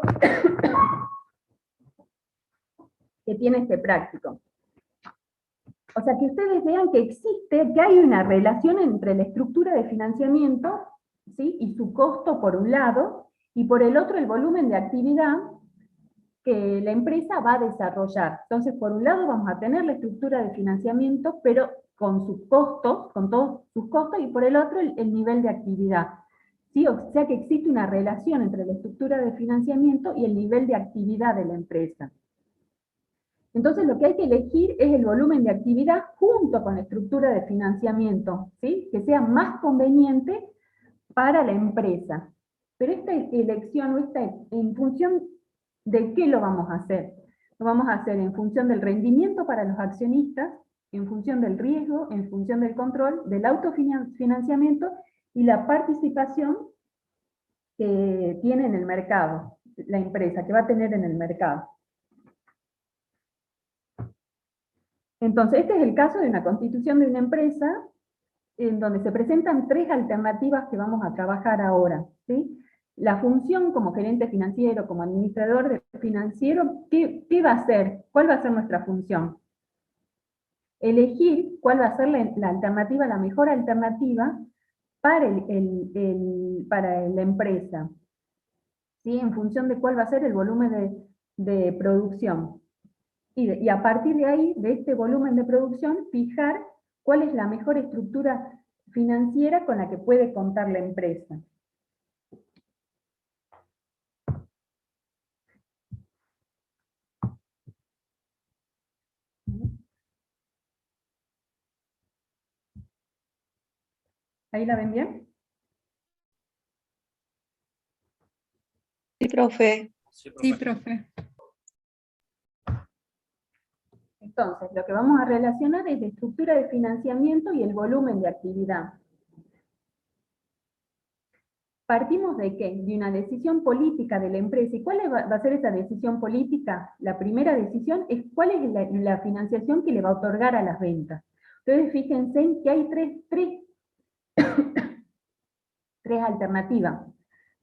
que tiene este práctico? O sea, que ustedes vean que existe, que hay una relación entre la estructura de financiamiento, ¿sí?, y su costo por un lado, y por el otro el volumen de actividad que la empresa va a desarrollar. Entonces, por un lado vamos a tener la estructura de financiamiento, pero con sus costos, con todos sus costos, y por el otro el nivel de actividad. ¿Sí? O sea que existe una relación entre la estructura de financiamiento y el nivel de actividad de la empresa. Entonces lo que hay que elegir es el volumen de actividad junto con la estructura de financiamiento, ¿sí?, que sea más conveniente para la empresa. Pero esta elección, en función de qué lo vamos a hacer. Lo vamos a hacer en función del rendimiento para los accionistas, en función del riesgo, en función del control, del autofinanciamiento y la participación que tiene en el mercado, la empresa, que va a tener en el mercado. Entonces, este es el caso de una constitución de una empresa en donde se presentan 3 alternativas que vamos a trabajar ahora, ¿sí? La función como gerente financiero, como administrador financiero, ¿qué va a hacer? ¿Cuál va a ser nuestra función? Elegir cuál va a ser la alternativa, la mejor alternativa para la empresa, ¿sí?, en función de cuál va a ser el volumen de producción. Y a partir de ahí, de este volumen de producción, fijar cuál es la mejor estructura financiera con la que puede contar la empresa. ¿Ahí la ven bien? Sí, profe. Sí, Sí, profe. Entonces, lo que vamos a relacionar es la estructura de financiamiento y el volumen de actividad. ¿Partimos de qué? De una decisión política de la empresa. ¿Y cuál va a ser esa decisión política? La primera decisión es cuál es la financiación que le va a otorgar a las ventas. Entonces, fíjense en que hay tres alternativas,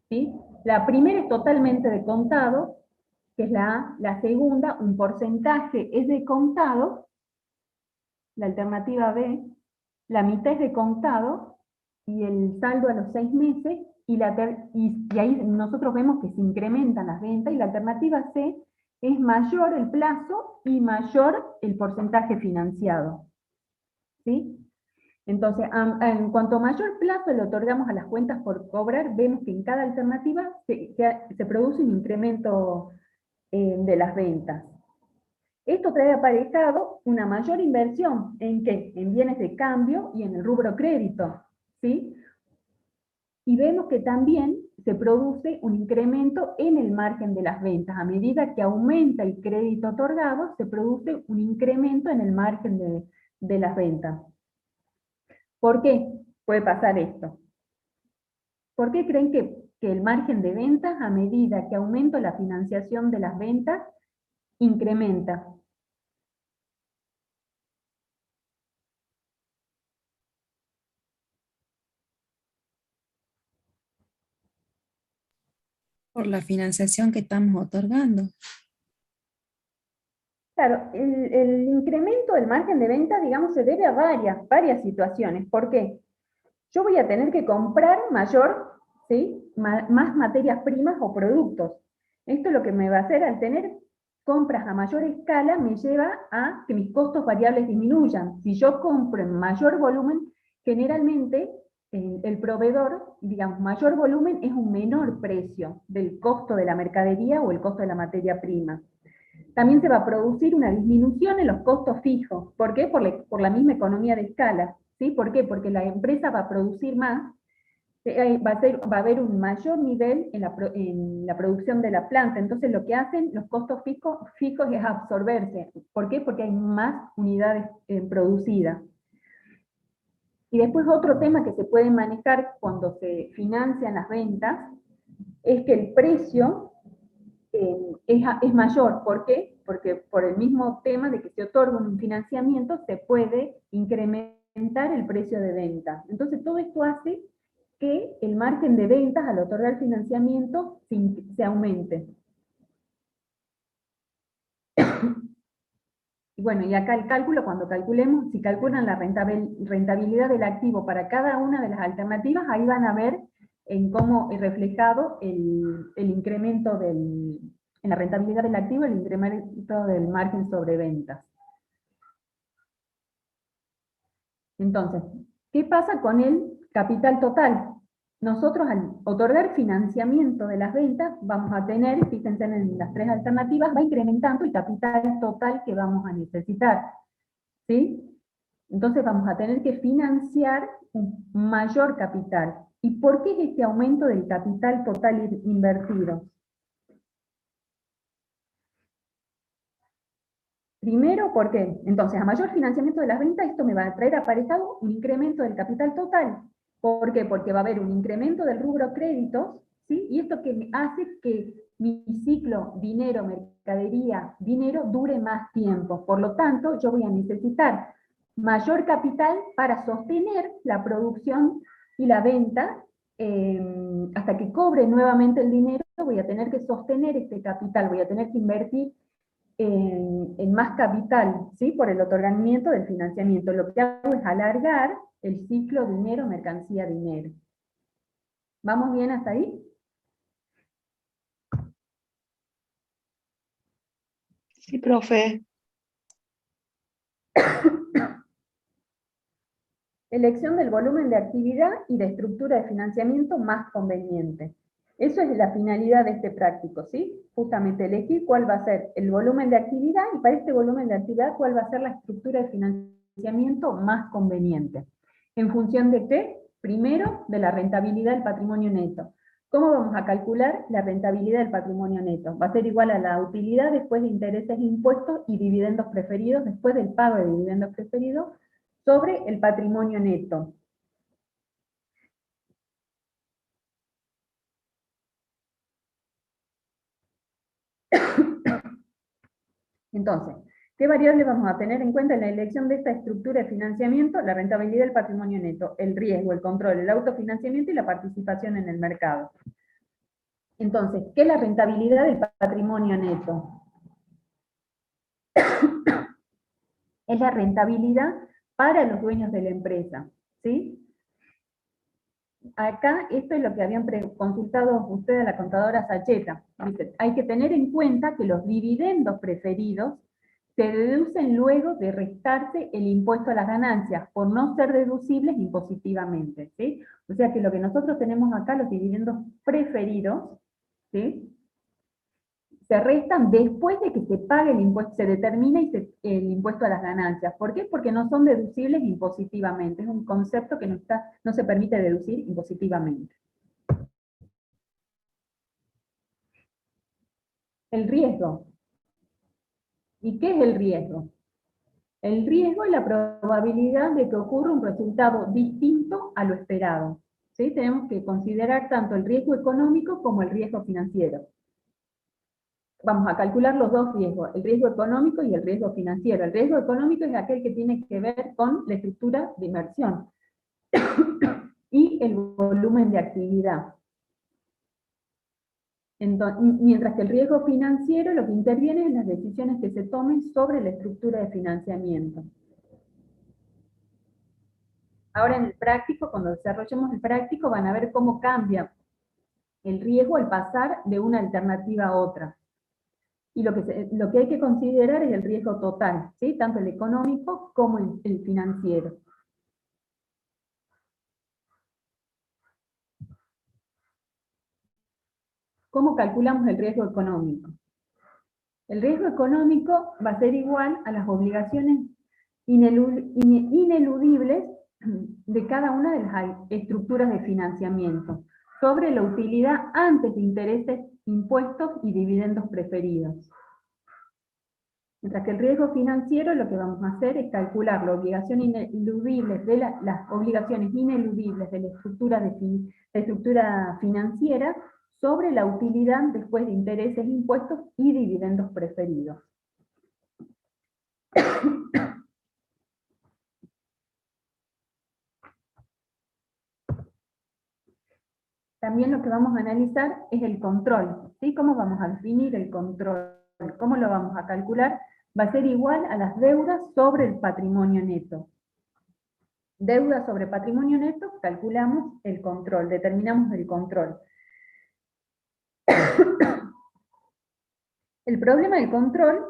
¿sí? La primera es totalmente de contado, que es la A. La segunda, un porcentaje es de contado, la alternativa B. La mitad es de contado, y el saldo a los 6 meses, y ahí nosotros vemos que se incrementan las ventas, y la alternativa C es mayor el plazo y mayor el porcentaje financiado. ¿Sí? Entonces, en cuanto mayor plazo le otorgamos a las cuentas por cobrar, vemos que en cada alternativa se produce un incremento de las ventas. Esto trae aparejado una mayor inversión, ¿en qué? En bienes de cambio y en el rubro crédito, ¿sí? Y vemos que también se produce un incremento en el margen de las ventas. A medida que aumenta el crédito otorgado, se produce un incremento en el margen de las ventas. ¿Por qué puede pasar esto? ¿Por qué creen que el margen de ventas, a medida que aumenta la financiación de las ventas, incrementa? Por la financiación que estamos otorgando. Claro, el incremento del margen de venta, digamos, se debe a varias situaciones. ¿Por qué? Yo voy a tener que comprar mayor, ¿sí? Más materias primas o productos. Esto lo que me va a hacer, al tener compras a mayor escala, me lleva a que mis costos variables disminuyan. Si yo compro en mayor volumen, generalmente el proveedor, digamos, mayor volumen es un menor precio del costo de la mercadería o el costo de la materia prima. También se va a producir una disminución en los costos fijos. ¿Por qué? Por la misma economía de escala. ¿Sí? ¿Por qué? Porque la empresa va a producir más, va a haber un mayor nivel en la producción de la planta. Entonces lo que hacen los costos fijos es absorberse. ¿Por qué? Porque hay más unidades producidas. Y después otro tema que se puede manejar cuando se financian las ventas es que el precio es mayor. ¿Por qué? Porque por el mismo tema de que se otorga un financiamiento, se puede incrementar el precio de venta. Entonces todo esto hace que el margen de ventas al otorgar financiamiento se aumente. Y bueno, y acá el cálculo, cuando calculemos, si calculan la rentabilidad del activo para cada una de las alternativas, ahí van a ver en cómo es reflejado el incremento en la rentabilidad del activo, el incremento del margen sobre ventas. Entonces, ¿qué pasa con el capital total? Nosotros, al otorgar financiamiento de las ventas, vamos a tener, fíjense en las tres alternativas, va incrementando el capital total que vamos a necesitar. ¿Sí? Entonces vamos a tener que financiar un mayor capital. ¿Y por qué es este aumento del capital total invertido? Primero, ¿por qué? Entonces, a mayor financiamiento de las ventas, esto me va a traer aparejado un incremento del capital total. ¿Por qué? Porque va a haber un incremento del rubro créditos, ¿sí? Y esto que hace que mi ciclo dinero, mercadería, dinero dure más tiempo. Por lo tanto, yo voy a necesitar mayor capital para sostener la producción y la venta. Hasta que cobre nuevamente el dinero, voy a tener que sostener este capital, voy a tener que invertir en más capital, ¿sí? Por el otorgamiento del financiamiento. Lo que hago es alargar el ciclo dinero, mercancía, dinero. ¿Vamos bien hasta ahí? Sí, profe. Elección del volumen de actividad y de estructura de financiamiento más conveniente. Eso es la finalidad de este práctico, ¿sí? Justamente elegir cuál va a ser el volumen de actividad, y para este volumen de actividad cuál va a ser la estructura de financiamiento más conveniente. ¿En función de qué? Primero, de la rentabilidad del patrimonio neto. ¿Cómo vamos a calcular la rentabilidad del patrimonio neto? Va a ser igual a la utilidad después de intereses, impuestos y dividendos preferidos, después del pago de dividendos preferidos, sobre el patrimonio neto. Entonces, ¿qué variables vamos a tener en cuenta en la elección de esta estructura de financiamiento? La rentabilidad del patrimonio neto, el riesgo, el control, el autofinanciamiento y la participación en el mercado. Entonces, ¿qué es la rentabilidad del patrimonio neto? Es la rentabilidad para los dueños de la empresa, ¿sí? Acá, esto es lo que habían consultado ustedes a la contadora Sacheta. Dice, hay que tener en cuenta que los dividendos preferidos se deducen luego de restarse el impuesto a las ganancias, por no ser deducibles impositivamente, ¿sí? O sea que lo que nosotros tenemos acá, los dividendos preferidos, ¿sí?, se restan después de que se pague el impuesto, se determina el impuesto a las ganancias. ¿Por qué? Porque no son deducibles impositivamente. Es un concepto que no se permite deducir impositivamente. El riesgo. ¿Y qué es el riesgo? El riesgo es la probabilidad de que ocurra un resultado distinto a lo esperado, ¿sí? Tenemos que considerar tanto el riesgo económico como el riesgo financiero. Vamos a calcular los dos riesgos, el riesgo económico y el riesgo financiero. El riesgo económico es aquel que tiene que ver con la estructura de inversión y el volumen de actividad. Mientras que el riesgo financiero lo que interviene en las decisiones que se tomen sobre la estructura de financiamiento. Ahora en el práctico, cuando desarrollemos el práctico, van a ver cómo cambia el riesgo al pasar de una alternativa a otra. Y lo que hay que considerar es el riesgo total, ¿sí?, tanto el económico como el financiero. ¿Cómo calculamos el riesgo económico? El riesgo económico va a ser igual a las obligaciones ineludibles de cada una de las estructuras de financiamiento, sobre la utilidad antes de intereses, impuestos y dividendos preferidos. Mientras que el riesgo financiero lo que vamos a hacer es calcular las obligaciones ineludibles de las obligaciones ineludibles de la estructura financiera sobre la utilidad después de intereses, impuestos y dividendos preferidos. También lo que vamos a analizar es el control, ¿sí? ¿Cómo vamos a definir el control? ¿Cómo lo vamos a calcular? Va a ser igual a las deudas sobre el patrimonio neto. Deuda sobre patrimonio neto, calculamos el control, determinamos el control. El problema del control,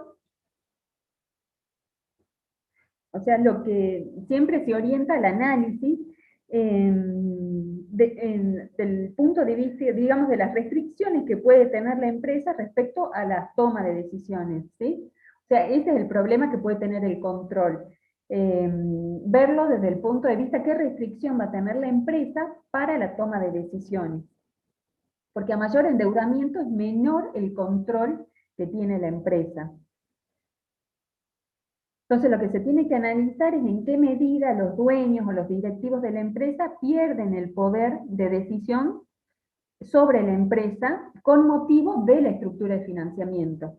o sea, lo que siempre se orienta al análisis del punto de vista, digamos, de las restricciones que puede tener la empresa respecto a la toma de decisiones, ¿sí? O sea, ese es el problema que puede tener el control. Verlo desde el punto de vista qué restricción va a tener la empresa para la toma de decisiones. Porque a mayor endeudamiento es menor el control que tiene la empresa. Entonces lo que se tiene que analizar es en qué medida los dueños o los directivos de la empresa pierden el poder de decisión sobre la empresa con motivo de la estructura de financiamiento.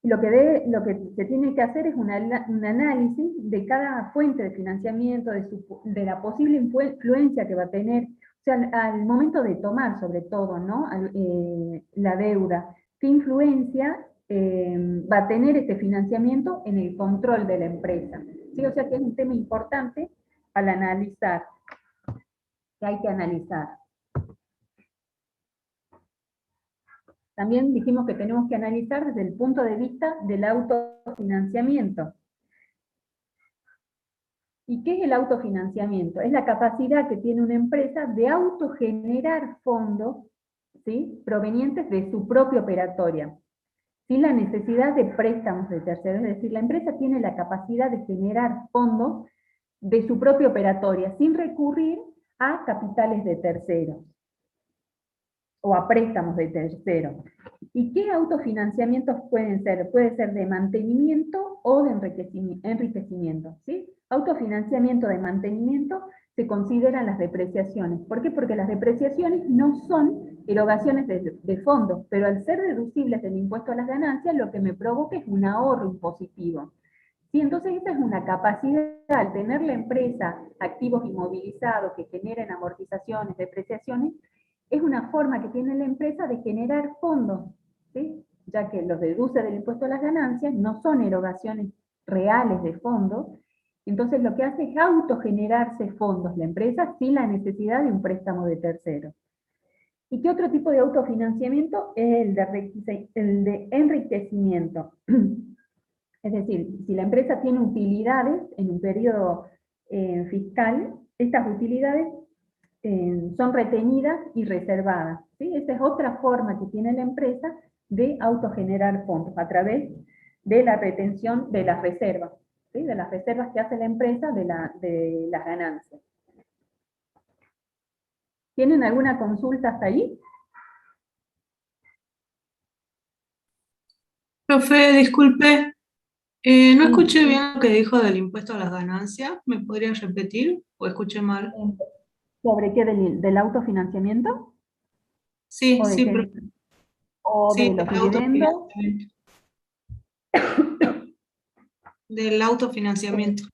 Lo que se tiene que hacer es un análisis de cada fuente de financiamiento, de la posible influencia que va a tener, o sea, al momento de tomar sobre todo, ¿no?, la deuda, qué influencia va a tener este financiamiento en el control de la empresa. ¿Sí? O sea que es un tema importante al analizar, que hay que analizar. También dijimos que tenemos que analizar desde el punto de vista del autofinanciamiento. ¿Y qué es el autofinanciamiento? Es la capacidad que tiene una empresa de autogenerar fondos, ¿sí?, provenientes de su propia operatoria, sin la necesidad de préstamos de terceros. Es decir, la empresa tiene la capacidad de generar fondos de su propia operatoria, sin recurrir a capitales de terceros, o a préstamos de terceros. ¿Y qué autofinanciamientos pueden ser? Puede ser de mantenimiento o de enriquecimiento, ¿sí? Autofinanciamiento de mantenimiento se consideran las depreciaciones. ¿Por qué? Porque las depreciaciones no son erogaciones de fondos, pero al ser deducibles del impuesto a las ganancias, lo que me provoca es un ahorro impositivo. ¿Sí? Entonces esa es una capacidad, al tener la empresa activos inmovilizados que generen amortizaciones, depreciaciones, es una forma que tiene la empresa de generar fondos, ¿sí? Ya que los deduce del impuesto a las ganancias, no son erogaciones reales de fondos, entonces lo que hace es autogenerarse fondos la empresa sin la necesidad de un préstamo de terceros. ¿Y qué otro tipo de autofinanciamiento? Es el de enriquecimiento. Es decir, si la empresa tiene utilidades en un periodo fiscal, estas utilidades son retenidas y reservadas, ¿sí? Esa es otra forma que tiene la empresa de autogenerar fondos, a través de la retención de las reservas, ¿sí? De las reservas que hace la empresa de las ganancias. ¿Tienen alguna consulta hasta ahí? Profe, disculpe, no Sí. escuché bien lo que dijo del impuesto a las ganancias. ¿Me podría repetir o escuché mal? ¿Sobre qué? ¿Del autofinanciamiento? Sí, ¿O de sí, qué? ¿O sí, de los dividendos? del autofinanciamiento.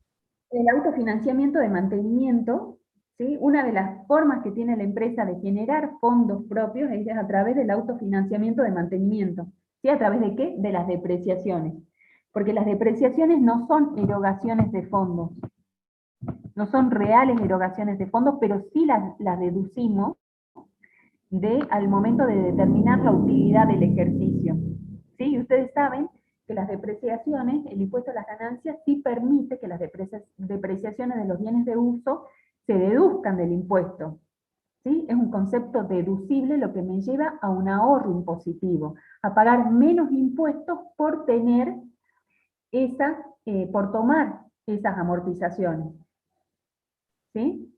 El autofinanciamiento de mantenimiento, ¿sí? Una de las formas que tiene la empresa de generar fondos propios es a través del autofinanciamiento de mantenimiento. ¿Sí? ¿A través de qué? De las depreciaciones. Porque las depreciaciones no son erogaciones de fondos, no son reales erogaciones de fondos, pero sí las deducimos al momento de determinar la utilidad del ejercicio. ¿Sí? Y ustedes saben que las depreciaciones, el impuesto a las ganancias, sí permite que las depreciaciones de los bienes de uso se deduzcan del impuesto. ¿Sí? Es un concepto deducible, lo que me lleva a un ahorro impositivo, a pagar menos impuestos por tener por tomar esas amortizaciones. ¿Sí?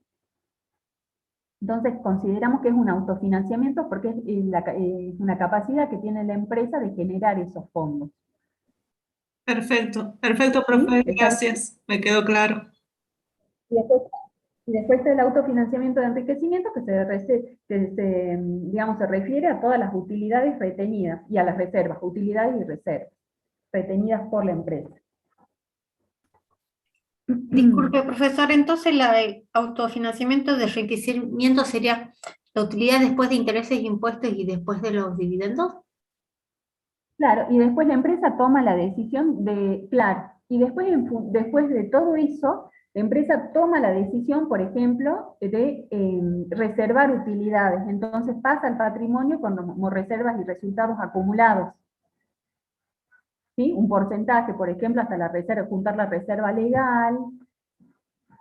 Entonces consideramos que es un autofinanciamiento porque es una capacidad que tiene la empresa de generar esos fondos. Perfecto, perfecto, profe, ¿Sí? gracias, me quedó claro. Y después el autofinanciamiento de enriquecimiento digamos, se refiere a todas las utilidades retenidas y a las reservas, utilidades y reservas retenidas por la empresa. Disculpe, profesor, entonces la de autofinanciamiento de enriquecimiento sería la utilidad después de intereses, impuestos y después de los dividendos. Claro, y después la empresa toma la decisión claro, y después de todo eso, la empresa toma la decisión, por ejemplo, de reservar utilidades, entonces pasa al patrimonio como reservas y resultados acumulados. ¿Sí? Un porcentaje, por ejemplo, hasta la reserva, juntar la reserva legal.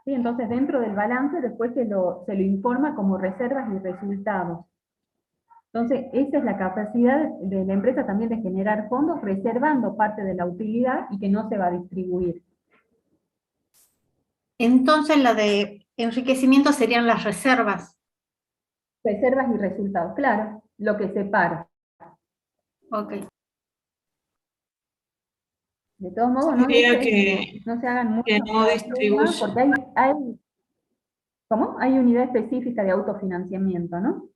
¿Sí? Entonces dentro del balance después se lo informa como reservas y resultados. Entonces, esa es la capacidad de la empresa también de generar fondos, reservando parte de la utilidad y que no se va a distribuir. Entonces la de enriquecimiento serían las reservas. Reservas y resultados, claro, lo que separa. Ok. De todos modos, no se hagan mucho que no problema, distribuye. porque ¿cómo? Hay unidad específica de autofinanciamiento, ¿no?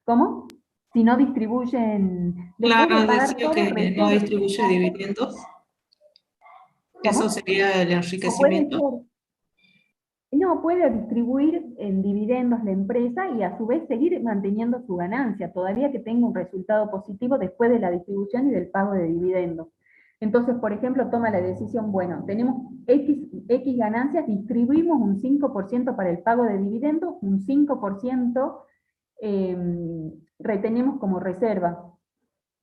¿Cómo? Si no distribuyen, después Claro, de pagar decía todo, que no reservas. distribuye dividendos. Eso ¿Cómo? sería el O puede enriquecimiento. ser. No, puede distribuir en dividendos la empresa y a su vez seguir manteniendo su ganancia, todavía que tenga un resultado positivo después de la distribución y del pago de dividendos. Entonces, por ejemplo, toma la decisión, bueno, tenemos X ganancias, distribuimos un 5% para el pago de dividendos, un 5% retenemos como reserva,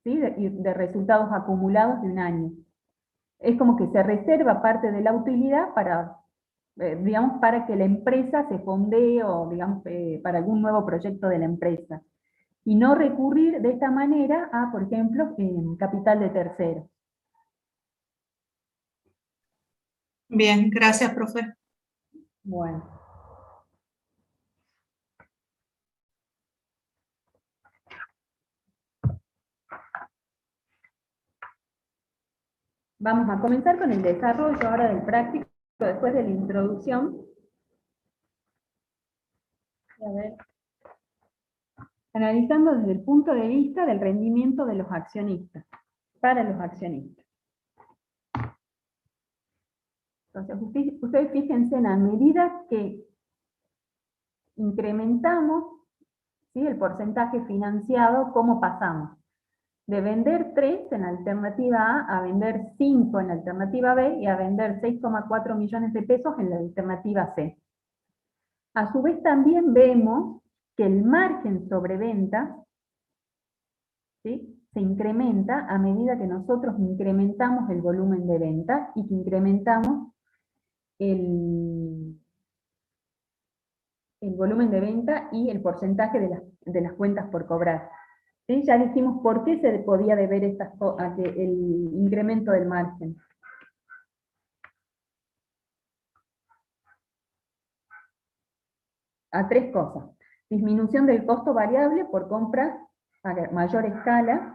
¿sí? de resultados acumulados de un año. Es como que se reserva parte de la utilidad digamos, para que la empresa se fondee o, digamos, para algún nuevo proyecto de la empresa. Y no recurrir de esta manera a, por ejemplo, capital de terceros. Bien, gracias, profe. Bueno. Vamos a comenzar con el desarrollo ahora del práctico, después de la introducción. A ver. Analizando desde el punto de vista del rendimiento de los accionistas, para los accionistas. Entonces, ustedes fíjense en la medida que incrementamos, ¿sí? El porcentaje financiado, ¿cómo pasamos? De vender 3 en la alternativa A vender 5 en la alternativa B y a vender 6,4 millones de pesos en la alternativa C. A su vez también vemos que el margen sobre venta, ¿sí?, se incrementa a medida que nosotros incrementamos el volumen de venta y que incrementamos el volumen de venta y el porcentaje de las cuentas por cobrar. ¿Sí? Ya dijimos por qué se podía deber el incremento del margen. A 3 cosas. Disminución del costo variable por compras a mayor escala,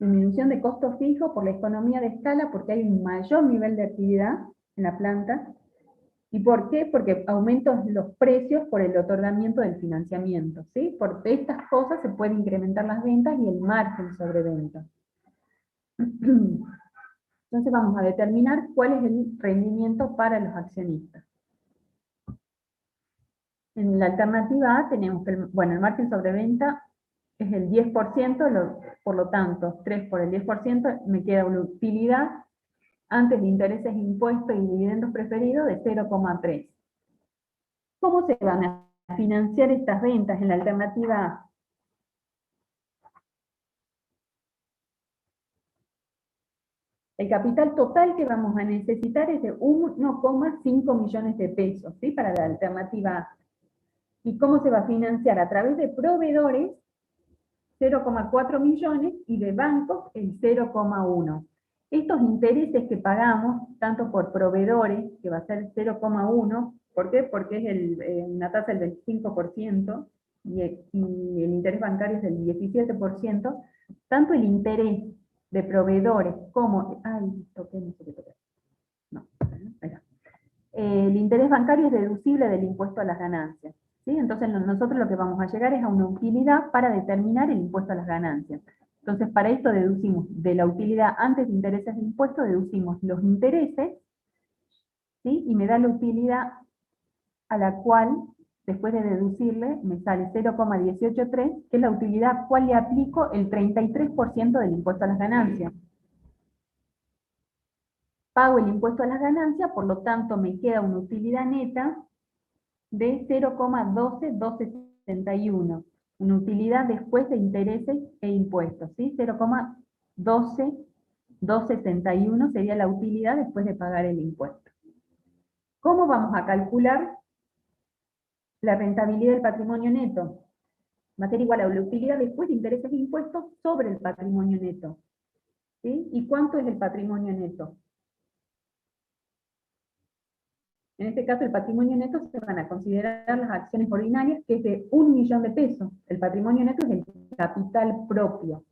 disminución de costo fijo por la economía de escala porque hay un mayor nivel de actividad en la planta. ¿Y por qué? Porque aumentan los precios por el otorgamiento del financiamiento, ¿sí? Por estas cosas se pueden incrementar las ventas y el margen sobre venta. Entonces vamos a determinar cuál es el rendimiento para los accionistas. En la alternativa A tenemos que, el margen sobre venta es el 10%, por lo tanto, 3 por el 10% me queda una utilidad antes de intereses, impuestos y dividendos preferidos de 0,3. ¿Cómo se van a financiar estas ventas en la alternativa A? El capital total que vamos a necesitar es de 1,5 millones de pesos, ¿sí?, para la alternativa A. ¿Y cómo se va a financiar? A través de proveedores, 0,4 millones, y de bancos, el 0,1. Estos intereses que pagamos, tanto por proveedores, que va a ser 0,1, ¿por qué? Porque es una tasa del 25%, y el interés bancario es del 17%, tanto el interés de proveedores como... el interés bancario es deducible del impuesto a las ganancias, ¿sí? Entonces nosotros lo que vamos a llegar es a una utilidad para determinar el impuesto a las ganancias. Entonces para esto deducimos de la utilidad antes de intereses de impuesto, deducimos los intereses, ¿sí?, y me da la utilidad a la cual, después de deducirle, me sale 0,183, que es la utilidad a la cual le aplico el 33% del impuesto a las ganancias. Pago el impuesto a las ganancias, por lo tanto me queda una utilidad neta de 0,12261. Una utilidad después de intereses e impuestos, ¿sí? 0,12261 sería la utilidad después de pagar el impuesto. ¿Cómo vamos a calcular la rentabilidad del patrimonio neto? Va a ser igual a la utilidad después de intereses e impuestos sobre el patrimonio neto, ¿sí? ¿Y cuánto es el patrimonio neto? En este caso, el patrimonio neto se van a considerar las acciones ordinarias, que es de 1 millón de pesos. El patrimonio neto es el capital propio.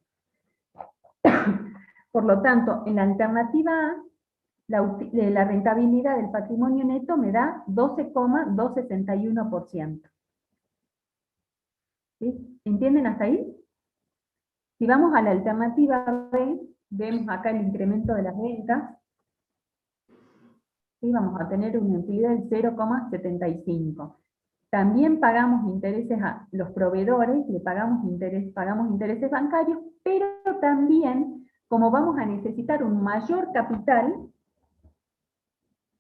Por lo tanto, en la alternativa A, la rentabilidad del patrimonio neto me da 12,261%. ¿Sí? ¿Entienden hasta ahí? Si vamos a la alternativa B, vemos acá el incremento de las ventas. ¿Sí? Vamos a tener una utilidad del 0,75. También pagamos intereses a los proveedores, pagamos intereses bancarios, pero también, como vamos a necesitar un mayor capital,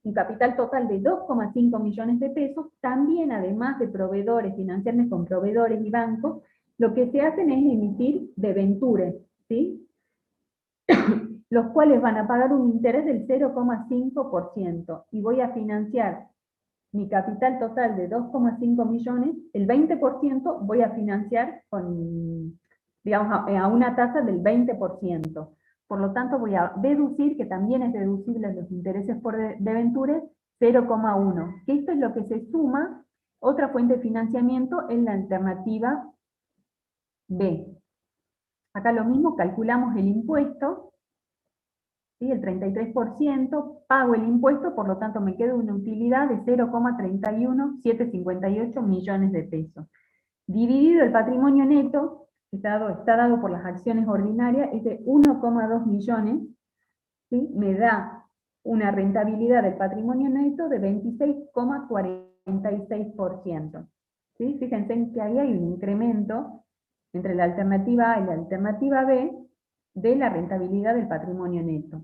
un capital total de 2,5 millones de pesos, también además de proveedores, financiarme con proveedores y bancos, lo que se hacen es emitir debentures, ¿sí?, los cuales van a pagar un interés del 0,5%, y voy a financiar mi capital total de 2,5 millones, el 20% voy a financiar con, digamos, a una tasa del 20%. Por lo tanto, voy a deducir, que también es deducible los intereses por debentures, 0,1. Esto es lo que se suma, otra fuente de financiamiento en la alternativa B. Acá lo mismo, calculamos el impuesto, ¿sí?, el 33%, pago el impuesto, por lo tanto me queda una utilidad de 0,31758 millones de pesos. Dividido el patrimonio neto, está dado por las acciones ordinarias, es de 1,2 millones, ¿sí?, me da una rentabilidad del patrimonio neto de 26,46%. ¿sí? Fíjense en que ahí hay un incremento entre la alternativa A y la alternativa B de la rentabilidad del patrimonio neto.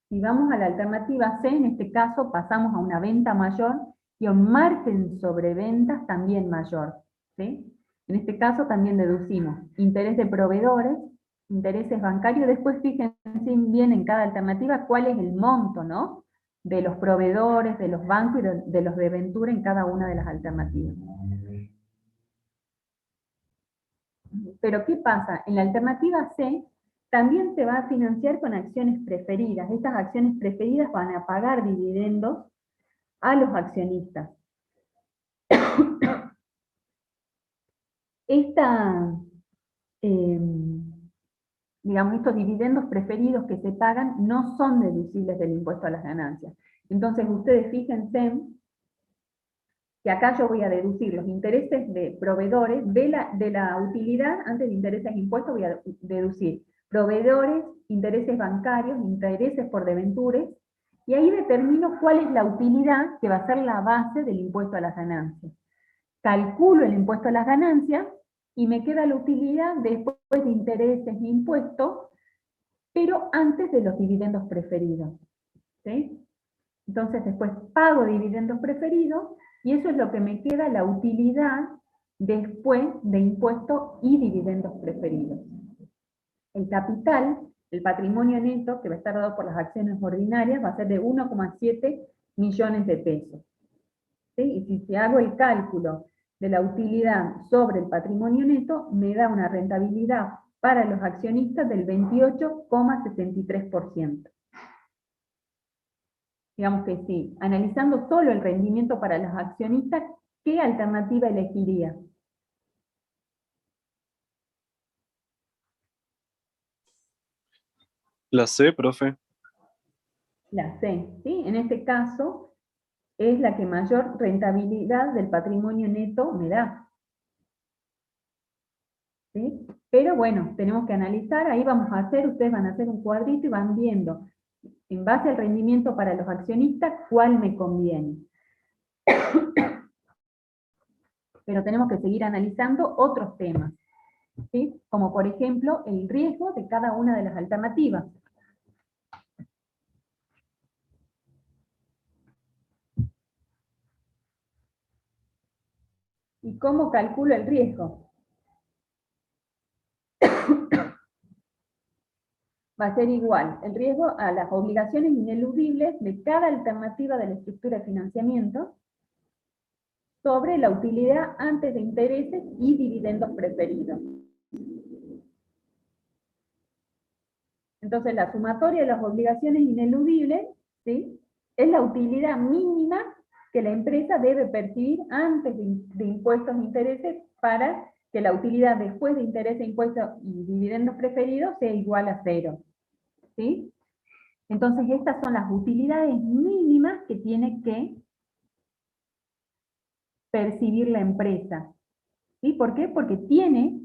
Si vamos a la alternativa C, en este caso pasamos a una venta mayor y a un margen sobre ventas también mayor, ¿sí? En este caso también deducimos interés de proveedores, intereses bancarios, después fíjense bien en cada alternativa cuál es el monto, ¿no?, de los proveedores, de los bancos y de los de ventura en cada una de las alternativas. Pero ¿qué pasa? En la alternativa C también se va a financiar con acciones preferidas. Estas acciones preferidas van a pagar dividendos a los accionistas. Digamos, estos dividendos preferidos que se pagan no son deducibles del impuesto a las ganancias. Entonces ustedes fíjense que acá yo voy a deducir los intereses de proveedores de la utilidad. Antes de intereses e impuestos voy a deducir proveedores, intereses bancarios, intereses por deventures, y ahí determino cuál es la utilidad que va a ser la base del impuesto a las ganancias. Calculo el impuesto a las ganancias, y me queda la utilidad después de intereses e impuestos, pero antes de los dividendos preferidos, ¿sí? Entonces después pago dividendos preferidos, y eso es lo que me queda, la utilidad después de impuestos y dividendos preferidos. El capital, el patrimonio neto, que va a estar dado por las acciones ordinarias, va a ser de 1,7 millones de pesos. ¿Sí? Y si hago el cálculo de la utilidad sobre el patrimonio neto, me da una rentabilidad para los accionistas del 28,63%. Digamos que sí, analizando solo el rendimiento para los accionistas, ¿qué alternativa elegiría? La C, profe. La C, ¿sí? En este caso es la que mayor rentabilidad del patrimonio neto me da. ¿Sí? Pero bueno, tenemos que analizar, ahí vamos a hacer, ustedes van a hacer un cuadrito y van viendo, en base al rendimiento para los accionistas, cuál me conviene. Pero tenemos que seguir analizando otros temas, ¿sí? Como por ejemplo, el riesgo de cada una de las alternativas. ¿Y cómo calculo el riesgo? Va a ser igual el riesgo a las obligaciones ineludibles de cada alternativa de la estructura de financiamiento sobre la utilidad antes de intereses y dividendos preferidos. Entonces la sumatoria de las obligaciones ineludibles, ¿sí?, es la utilidad mínima que la empresa debe percibir antes de impuestos e intereses para que la utilidad después de intereses, impuestos y dividendos preferidos sea igual a 0. ¿Sí? Entonces estas son las utilidades mínimas que tiene que percibir la empresa. ¿Sí? ¿Por qué? Porque tiene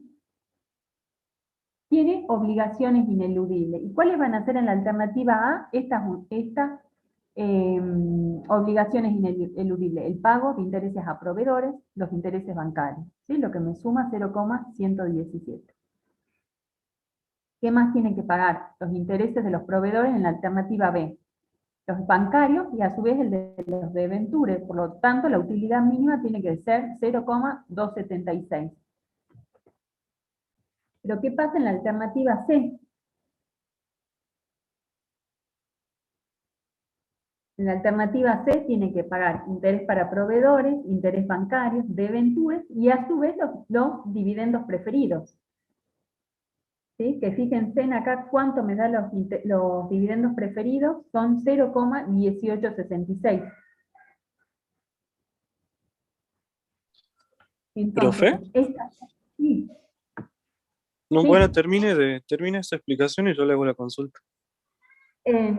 obligaciones ineludibles. ¿Y cuáles van a ser en la alternativa A? Estas obligaciones ineludibles. El pago de intereses a proveedores, los intereses bancarios. ¿Sí? Lo que me suma 0,117. ¿Qué más tienen que pagar? Los intereses de los proveedores en la alternativa B. Los bancarios y a su vez el de los deventures. Por lo tanto, la utilidad mínima tiene que ser 0,276. Pero ¿qué pasa en la alternativa C? En la alternativa C tiene que pagar interés para proveedores, interés bancarios, deventures y a su vez los dividendos preferidos. ¿Sí? Que fíjense en acá cuánto me da los dividendos preferidos, son 0,1866. ¿Profe? Sí. No, Sí. bueno, termine esa explicación y yo le hago la consulta.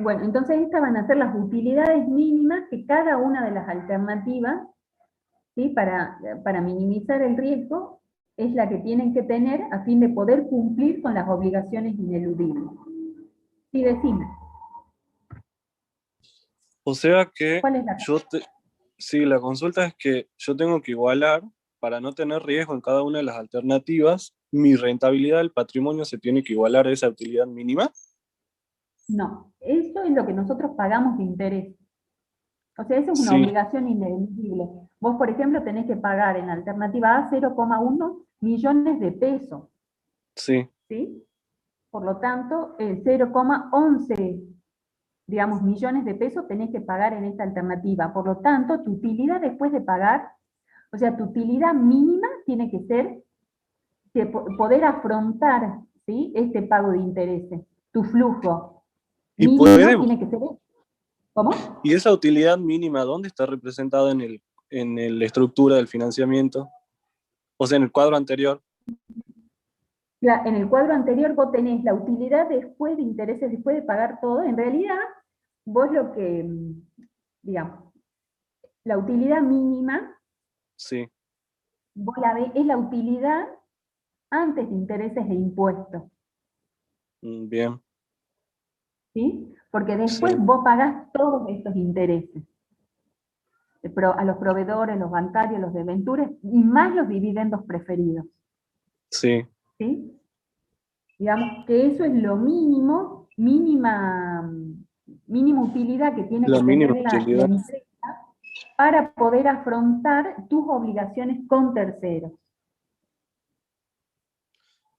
Bueno, entonces estas van a ser las utilidades mínimas que cada una de las alternativas, ¿sí?, para minimizar el riesgo, es la que tienen que tener a fin de poder cumplir con las obligaciones ineludibles. Sí, decime. O sea que ¿Cuál es la? Sí, la consulta es que yo tengo que igualar, para no tener riesgo en cada una de las alternativas, mi rentabilidad del patrimonio se tiene que igualar a esa utilidad mínima. No, eso es lo que nosotros pagamos de interés. O sea, eso es una Sí, obligación ineludible. Vos, por ejemplo, tenés que pagar en alternativa A 0,1 millones de pesos, sí, ¿sí? Por lo tanto, el 0,11, digamos, millones de pesos tenés que pagar en esta alternativa. Por lo tanto, tu utilidad después de pagar, o sea, tu utilidad mínima tiene que ser poder afrontar, ¿sí?, este pago de intereses. Tu flujo y mínimo tiene que ser eso. ¿Cómo? ¿y esa utilidad mínima dónde está representada en la estructura del financiamiento? O sea, en el cuadro anterior. En el cuadro anterior vos tenés la utilidad después de intereses, después de pagar todo. En realidad, vos lo que, digamos, la utilidad mínima, Sí, vos la ves, es la utilidad antes de intereses e impuestos, bien, ¿sí? Porque sí, después vos pagás todos estos intereses. A los proveedores, los bancarios, los deventures, y más los dividendos preferidos, sí, ¿sí? Digamos que eso es lo mínimo, mínima utilidad que tiene que la mínima tener la utilidad. empresa para poder afrontar tus obligaciones con terceros.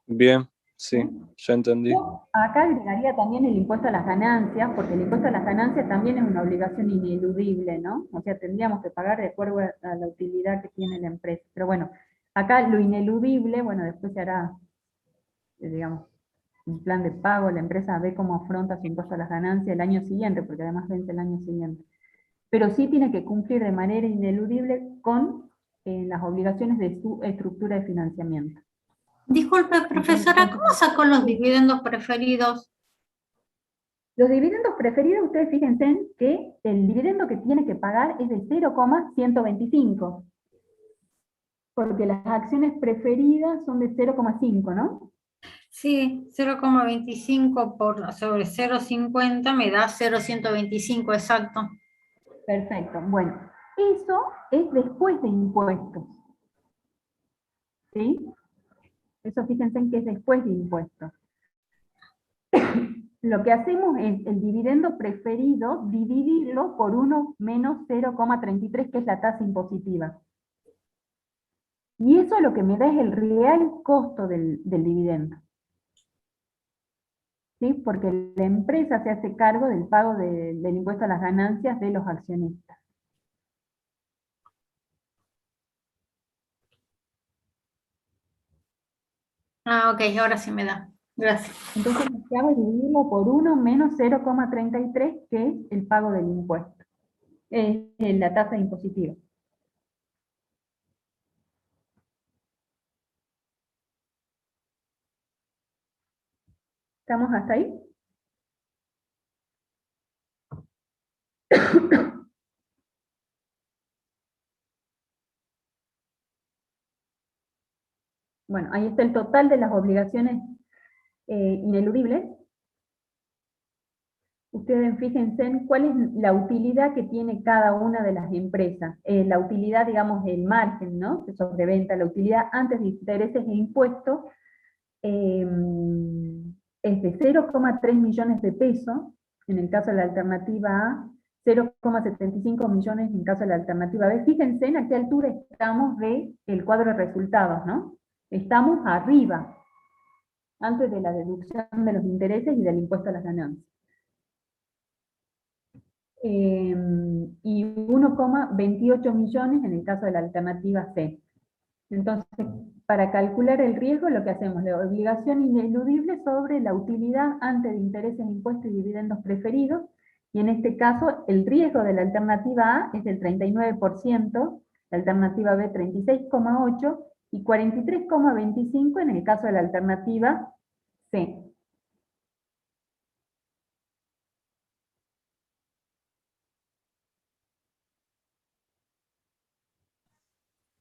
Bien, sí, ¿Sí? ya entendí. Yo acá agregaría también el impuesto a las ganancias, porque el impuesto a las ganancias también es una obligación ineludible, ¿no? O sea, tendríamos que pagar de acuerdo a la utilidad que tiene la empresa. Pero bueno, acá lo ineludible, bueno, después se hará, digamos, un plan de pago, la empresa ve cómo afronta su impuesto a las ganancias el año siguiente, porque además vence el año siguiente. Pero sí tiene que cumplir de manera ineludible con las obligaciones de su estructura de financiamiento. Disculpe, profesora, ¿cómo sacó los dividendos preferidos? Los dividendos preferidos, ustedes fíjense en que el dividendo que tiene que pagar es de 0,125, porque las acciones preferidas son de 0,5, ¿no? Sí, 0,25 sobre 0,50 me da 0,125, exacto. Perfecto. Bueno, eso es después de impuestos, ¿sí? Eso fíjense en que es después de impuestos. Lo que hacemos es el dividendo preferido dividirlo por 1 menos 0,33, que es la tasa impositiva. Y eso lo que me da es el real costo del dividendo. ¿Sí? Porque la empresa se hace cargo del pago del impuesto a las ganancias de los accionistas. Ah, ok, ahora sí me da. Gracias. Entonces lo que hago es dividirlo por 1 menos 0,33, que es el pago del impuesto. Es la tasa impositiva. ¿Estamos hasta ahí? Bueno, ahí está el total de las obligaciones ineludibles. Ustedes fíjense en cuál es la utilidad que tiene cada una de las empresas. La utilidad, digamos, el margen, ¿no?, de sobreventa, la utilidad antes de intereses e impuestos, es de 0,3 millones de pesos, en el caso de la alternativa A, 0,75 millones en el caso de la alternativa B. Fíjense en a qué altura estamos del cuadro de resultados, ¿no? Estamos arriba, antes de la deducción de los intereses y del impuesto a las ganancias. Y 1,28 millones en el caso de la alternativa C. Entonces, para calcular el riesgo, lo que hacemos, la obligación ineludible sobre la utilidad antes de intereses, impuestos y dividendos preferidos, y en este caso, el riesgo de la alternativa A es del 39%, la alternativa B 36,8%, y 43,25% en el caso de la alternativa C.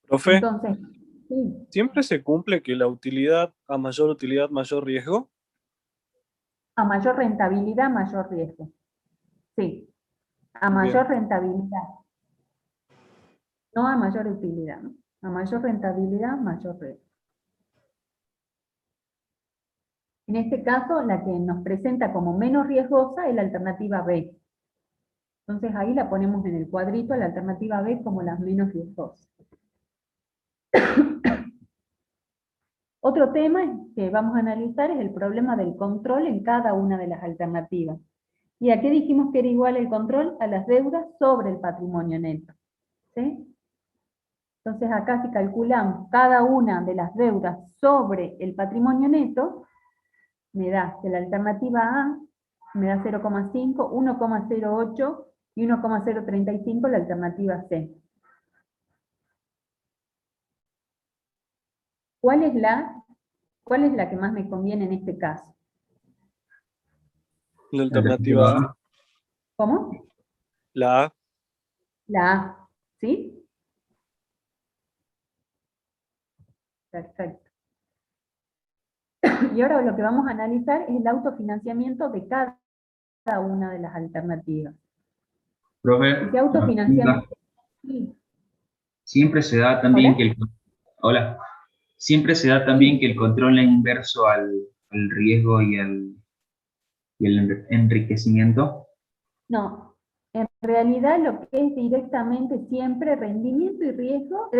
Profe, Entonces, sí, ¿siempre se cumple que la utilidad, mayor riesgo? a mayor rentabilidad, mayor riesgo. Sí, a Bien, mayor rentabilidad. No a mayor utilidad, ¿no? A mayor rentabilidad, mayor riesgo. En este caso, la que nos presenta como menos riesgosa es la alternativa B. Entonces ahí la ponemos en el cuadrito, la alternativa B como la menos riesgosa. Otro tema que vamos a analizar es el problema del control en cada una de las alternativas. Y aquí dijimos que era igual el control a las deudas sobre el patrimonio neto. ¿Sí? Entonces acá si calculamos cada una de las deudas sobre el patrimonio neto, me da que la alternativa A me da 0,5, 1,08 y 1,035 la alternativa C. ¿Cuál es la que más me conviene en este caso? La alternativa A. ¿Cómo? La A. La A, ¿sí? Perfecto. Y ahora lo que vamos a analizar es el autofinanciamiento de cada una de las alternativas. Profe, ¿Qué autofinanciamiento? Sí. siempre se da también ¿Hola? que hola. Siempre se da también que el control es inverso al riesgo y el enriquecimiento. No, en realidad lo que es directamente siempre rendimiento y riesgo,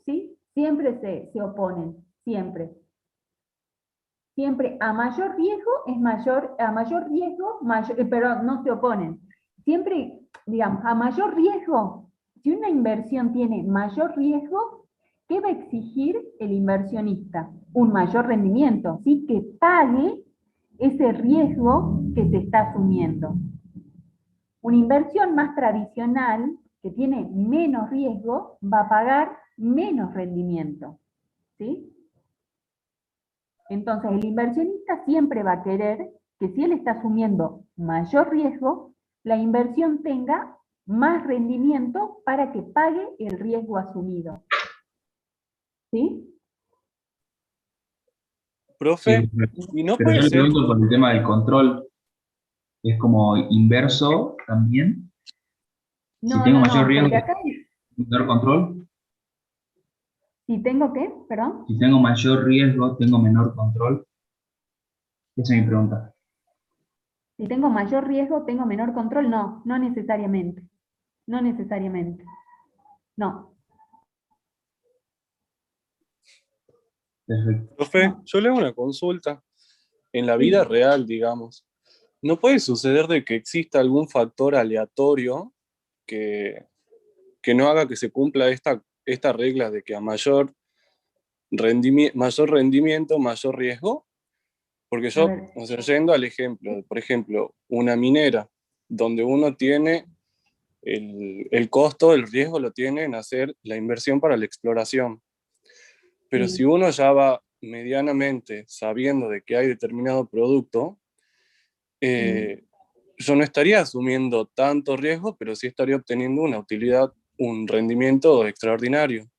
¿sí? Siempre se oponen, siempre. Siempre a mayor riesgo pero no se oponen. Siempre, digamos, a mayor riesgo, si una inversión tiene mayor riesgo, ¿qué va a exigir el inversionista? Un mayor rendimiento, ¿sí? Que pague ese riesgo que se está asumiendo. Una inversión más tradicional, que tiene menos riesgo, va a pagar menos rendimiento, ¿sí? Entonces el inversionista siempre va a querer que si él está asumiendo mayor riesgo, la inversión tenga más rendimiento para que pague el riesgo asumido. ¿Sí? Profe, Sí, y no pero puede yo le ser. pregunto por el tema del control. ¿Es como inverso también? Si No, tengo no, mayor no, riesgo, porque acá, menor control. si tengo ¿qué? Perdón. Si tengo mayor riesgo, tengo menor control. Esa es mi pregunta. Si tengo mayor riesgo, tengo menor control. No, no necesariamente. No necesariamente. No. Perfecto. Profe, yo le hago una consulta. En la vida real, digamos, ¿no puede suceder de que exista algún factor aleatorio que no haga que se cumpla esta regla de que a mayor rendimiento, mayor riesgo? Porque A yo, ver. o sea, yendo al ejemplo, por ejemplo, una minera, donde uno tiene el costo, el riesgo lo tiene en hacer la inversión para la exploración. Pero si uno ya va medianamente sabiendo de que hay determinado producto, yo no estaría asumiendo tanto riesgo, pero sí estaría obteniendo una utilidad, un rendimiento extraordinario.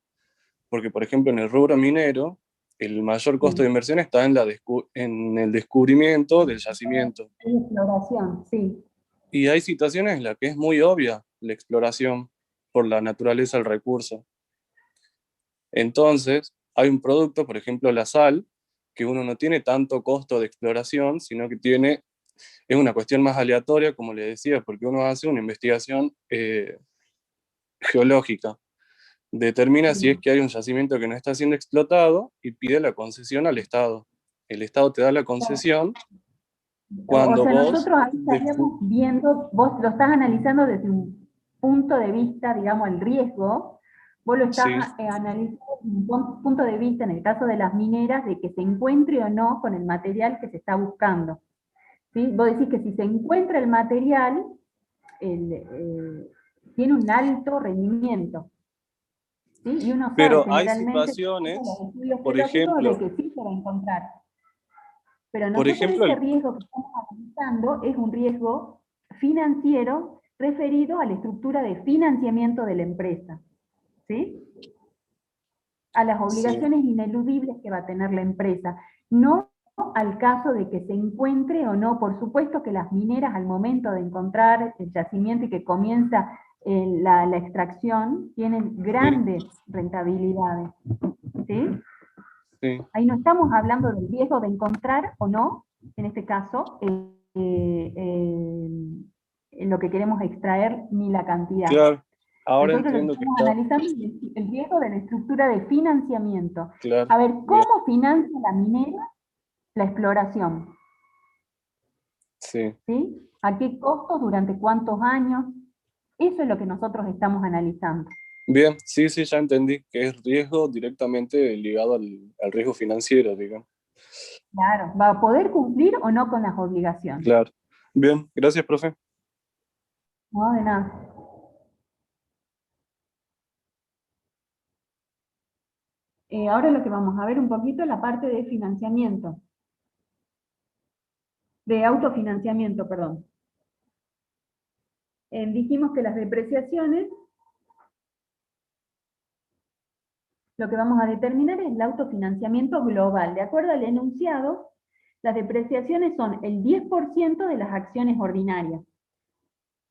Porque, por ejemplo, en el rubro minero, el mayor costo de inversión está en el descubrimiento del yacimiento. Exploración, sí. Y hay situaciones en las que es muy obvia la exploración por la naturaleza del recurso. Entonces, hay un producto, por ejemplo, la sal, que uno no tiene tanto costo de exploración, sino que es una cuestión más aleatoria, como le decía, porque uno hace una investigación geológica. Determina si es que hay un yacimiento que no está siendo explotado y pide la concesión al Estado. El Estado te da la concesión cuando o sea, vos... nosotros ahí estaríamos viendo, vos lo estás analizando desde un punto de vista, digamos, el riesgo, vos lo estás analizando desde un punto de vista, en el caso de las mineras, de que se encuentre o no con el material que se está buscando. ¿Sí? Vos decís que si se encuentra el material, tiene un alto rendimiento. ¿Sí? Y uno sabe Pero hay generalmente situaciones, los estudios por geológicos ejemplo, de que sí se va a encontrar. Pero por nosotros ejemplo, ese riesgo que estamos analizando es un riesgo financiero referido a la estructura de financiamiento de la empresa. ¿Sí? A las obligaciones ineludibles que va a tener la empresa. No al caso de que se encuentre o no. Por supuesto que las mineras al momento de encontrar el yacimiento y que comienza la extracción, tienen grandes rentabilidades. ¿Sí? Sí. Ahí no estamos hablando del riesgo de encontrar o no, en este caso, lo que queremos extraer ni la cantidad. Claro, ahora Nosotros lo que entiendo que estamos está. analizando es el riesgo de la estructura de financiamiento. Claro, A ver, bien. ¿cómo financia la minera la exploración? Sí, ¿Sí? ¿A qué costo? ¿Durante cuántos años? Eso es lo que nosotros estamos analizando. bien, sí, sí, ya entendí que es riesgo directamente ligado al riesgo financiero, digamos. Claro, ¿va a poder cumplir o no con las obligaciones? Claro. Bien, gracias, profe. No, de nada. Ahora lo que vamos a ver un poquito es la parte de financiamiento. De autofinanciamiento, perdón. Dijimos que las depreciaciones, lo que vamos a determinar es el autofinanciamiento global. De acuerdo al enunciado, las depreciaciones son el 10% de las acciones ordinarias.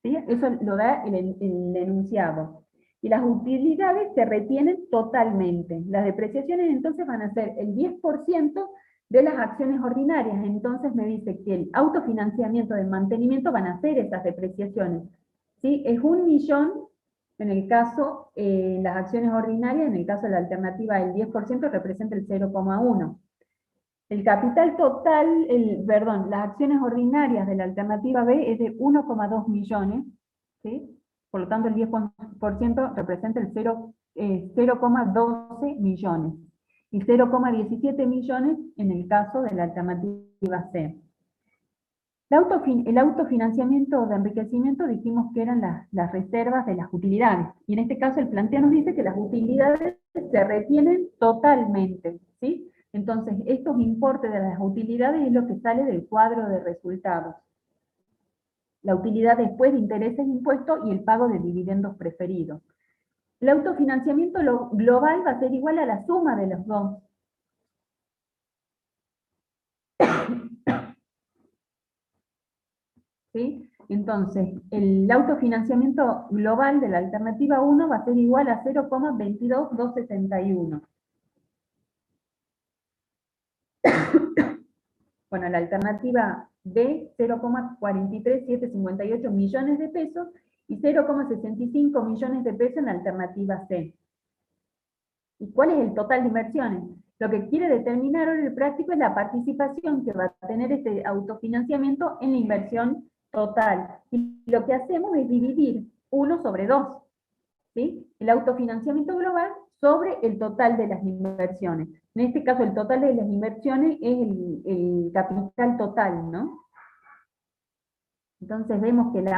¿Sí? Eso lo da el enunciado. Y las utilidades se retienen totalmente. Las depreciaciones entonces van a ser el 10% de las acciones ordinarias. Entonces me dice que el autofinanciamiento del mantenimiento van a ser esas depreciaciones. ¿Sí? Es 1 millón en el caso, las acciones ordinarias, en el caso de la alternativa el 10% representa el 0,1. El capital total, las acciones ordinarias de la alternativa B es de 1,2 millones, ¿sí? Por lo tanto el 10% representa el 0,12 millones, y 0,17 millones en el caso de la alternativa C. El autofinanciamiento de enriquecimiento dijimos que eran las reservas de las utilidades, y en este caso el planteo nos dice que las utilidades se retienen totalmente, ¿sí? Entonces, estos importes de las utilidades es lo que sale del cuadro de resultados. La utilidad después de intereses, impuestos y el pago de dividendos preferidos. El autofinanciamiento global va a ser igual a la suma de los dos. ¿Sí? Entonces, el autofinanciamiento global de la alternativa 1 va a ser igual a 0,22261. Bueno, la alternativa B, 0,43758 millones de pesos, y 0,65 millones de pesos en la alternativa C. ¿Y cuál es el total de inversiones? Lo que quiere determinar ahora el práctico es la participación que va a tener este autofinanciamiento en la inversión total. Y lo que hacemos es dividir 1 sobre 2, ¿sí? El autofinanciamiento global sobre el total de las inversiones. En este caso, el total de las inversiones es el capital total, ¿no? Entonces vemos que el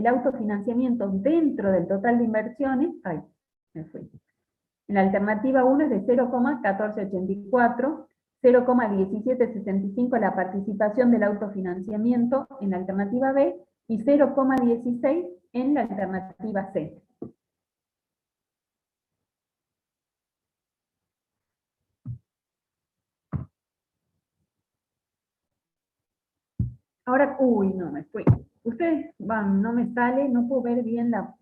autofinanciamiento dentro del total de inversiones, en la alternativa 1 es de 0,1484, 0,1765 la participación del autofinanciamiento en la alternativa B, y 0,16 en la alternativa C. Ahora, no me fui. Ustedes van, no me sale, no puedo ver bien la...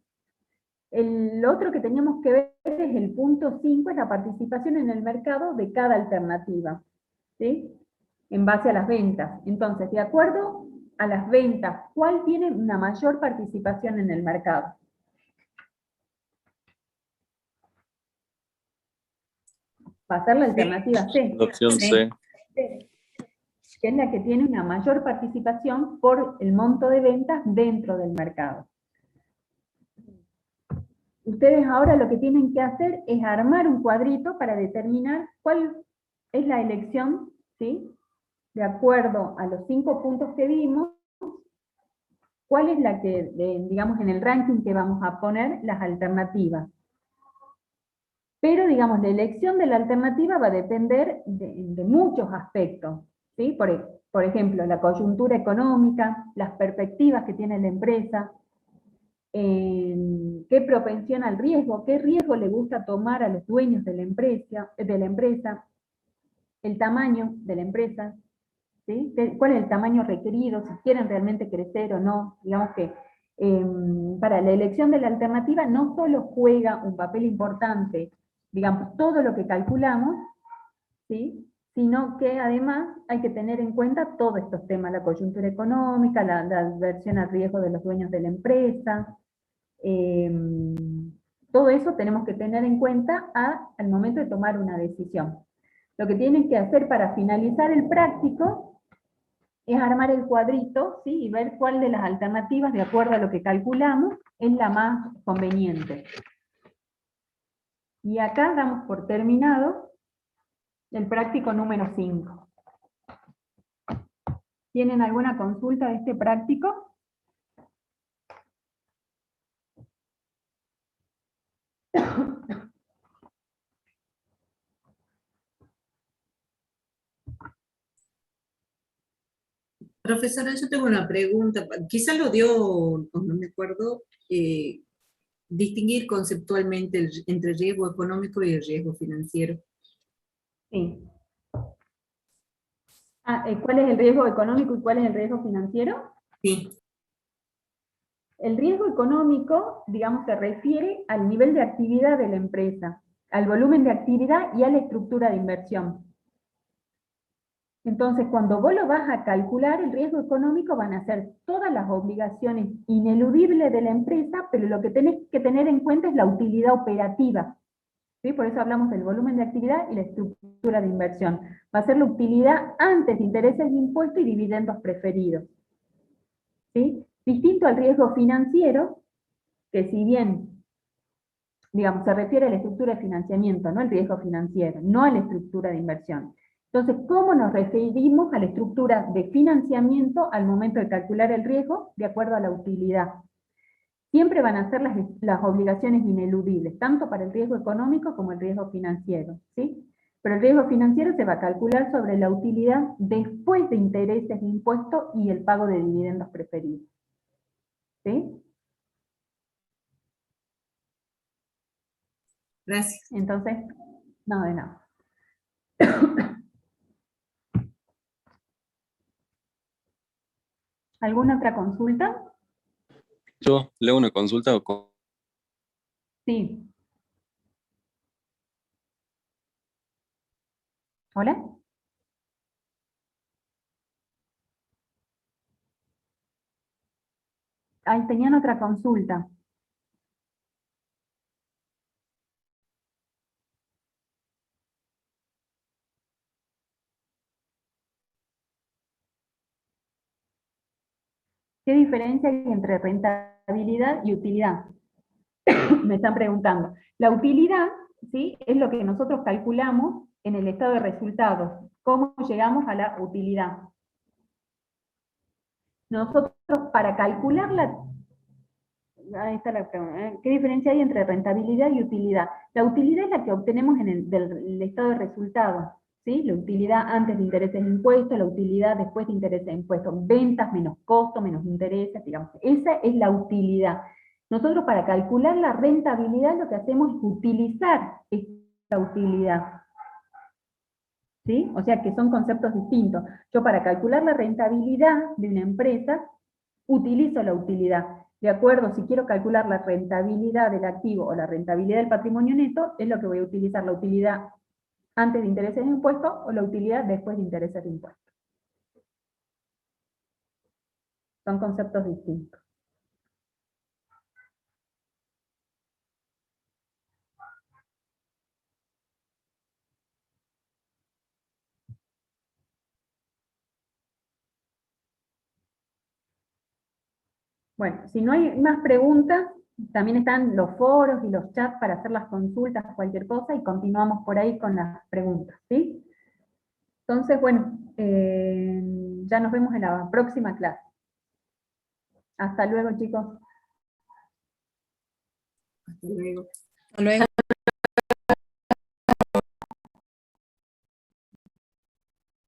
El otro que teníamos que ver es el punto 5, es la participación en el mercado de cada alternativa, ¿sí? En base a las ventas. Entonces, de acuerdo a las ventas, ¿cuál tiene una mayor participación en el mercado? Va a ser la alternativa C. La opción C. Que es la que tiene una mayor participación por el monto de ventas dentro del mercado. Ustedes ahora lo que tienen que hacer es armar un cuadrito para determinar cuál es la elección, ¿sí? De acuerdo a los 5 puntos que vimos, cuál es la que, digamos, en el ranking que vamos a poner las alternativas. Pero, digamos, la elección de la alternativa va a depender de muchos aspectos, ¿sí? Por ejemplo, la coyuntura económica, las perspectivas que tiene la empresa, qué propensión al riesgo, qué riesgo le gusta tomar a los dueños de la empresa, el tamaño de la empresa, ¿sí? ¿Cuál es el tamaño requerido, si quieren realmente crecer o no? Digamos que para la elección de la alternativa no solo juega un papel importante, digamos, todo lo que calculamos, ¿sí?, sino que además hay que tener en cuenta todos estos temas, la coyuntura económica, la adversión al riesgo de los dueños de la empresa, todo eso tenemos que tener en cuenta al momento de tomar una decisión. Lo que tienen que hacer para finalizar el práctico es armar el cuadrito, ¿sí?, y ver cuál de las alternativas, de acuerdo a lo que calculamos, es la más conveniente. Y acá damos por terminado el práctico número 5. ¿Tienen alguna consulta de este práctico? Profesora, yo tengo una pregunta, quizás lo dio, o no me acuerdo, distinguir conceptualmente entre riesgo económico y el riesgo financiero. Sí. ¿Cuál es el riesgo económico y cuál es el riesgo financiero? Sí. El riesgo económico, digamos, se refiere al nivel de actividad de la empresa, al volumen de actividad y a la estructura de inversión. Entonces, cuando vos lo vas a calcular, el riesgo económico van a ser todas las obligaciones ineludibles de la empresa, pero lo que tenés que tener en cuenta es la utilidad operativa. ¿Sí? Por eso hablamos del volumen de actividad y la estructura de inversión. Va a ser la utilidad antes de intereses de impuesto y dividendos preferidos. ¿Sí? Distinto al riesgo financiero, que si bien, digamos, se refiere a la estructura de financiamiento, no al riesgo financiero, no a la estructura de inversión. Entonces, ¿cómo nos referimos a la estructura de financiamiento al momento de calcular el riesgo? De acuerdo a la utilidad. Siempre van a ser las obligaciones ineludibles, tanto para el riesgo económico como el riesgo financiero, ¿sí? Pero el riesgo financiero se va a calcular sobre la utilidad después de intereses de impuestos y el pago de dividendos preferidos. ¿Sí? Gracias. Entonces, no, de nada. ¿Alguna otra consulta? Yo leo una consulta. Sí. ¿Hola? Ahí tenían otra consulta. ¿Qué diferencia hay entre rentabilidad y utilidad? Me están preguntando. La utilidad, ¿sí?, es lo que nosotros calculamos en el estado de resultados. ¿Cómo llegamos a la utilidad? Nosotros, para calcular ahí está la pregunta. ¿Qué diferencia hay entre rentabilidad y utilidad? La utilidad es la que obtenemos del estado de resultados, ¿sí? La utilidad antes de intereses de impuestos, la utilidad después de intereses de impuestos. Ventas menos costo, menos intereses, digamos. Esa es la utilidad. Nosotros, para calcular la rentabilidad, lo que hacemos es utilizar esta utilidad. ¿Sí? O sea que son conceptos distintos. Yo, para calcular la rentabilidad de una empresa, utilizo la utilidad. De acuerdo, si quiero calcular la rentabilidad del activo o la rentabilidad del patrimonio neto, es lo que voy a utilizar, la utilidad antes de intereses de impuestos o la utilidad después de intereses de impuestos. Son conceptos distintos. Bueno, si no hay más preguntas, también están los foros y los chats para hacer las consultas, cualquier cosa, y continuamos por ahí con las preguntas, ¿sí? Entonces, bueno, ya nos vemos en la próxima clase. Hasta luego, chicos. Hasta luego. Hasta luego.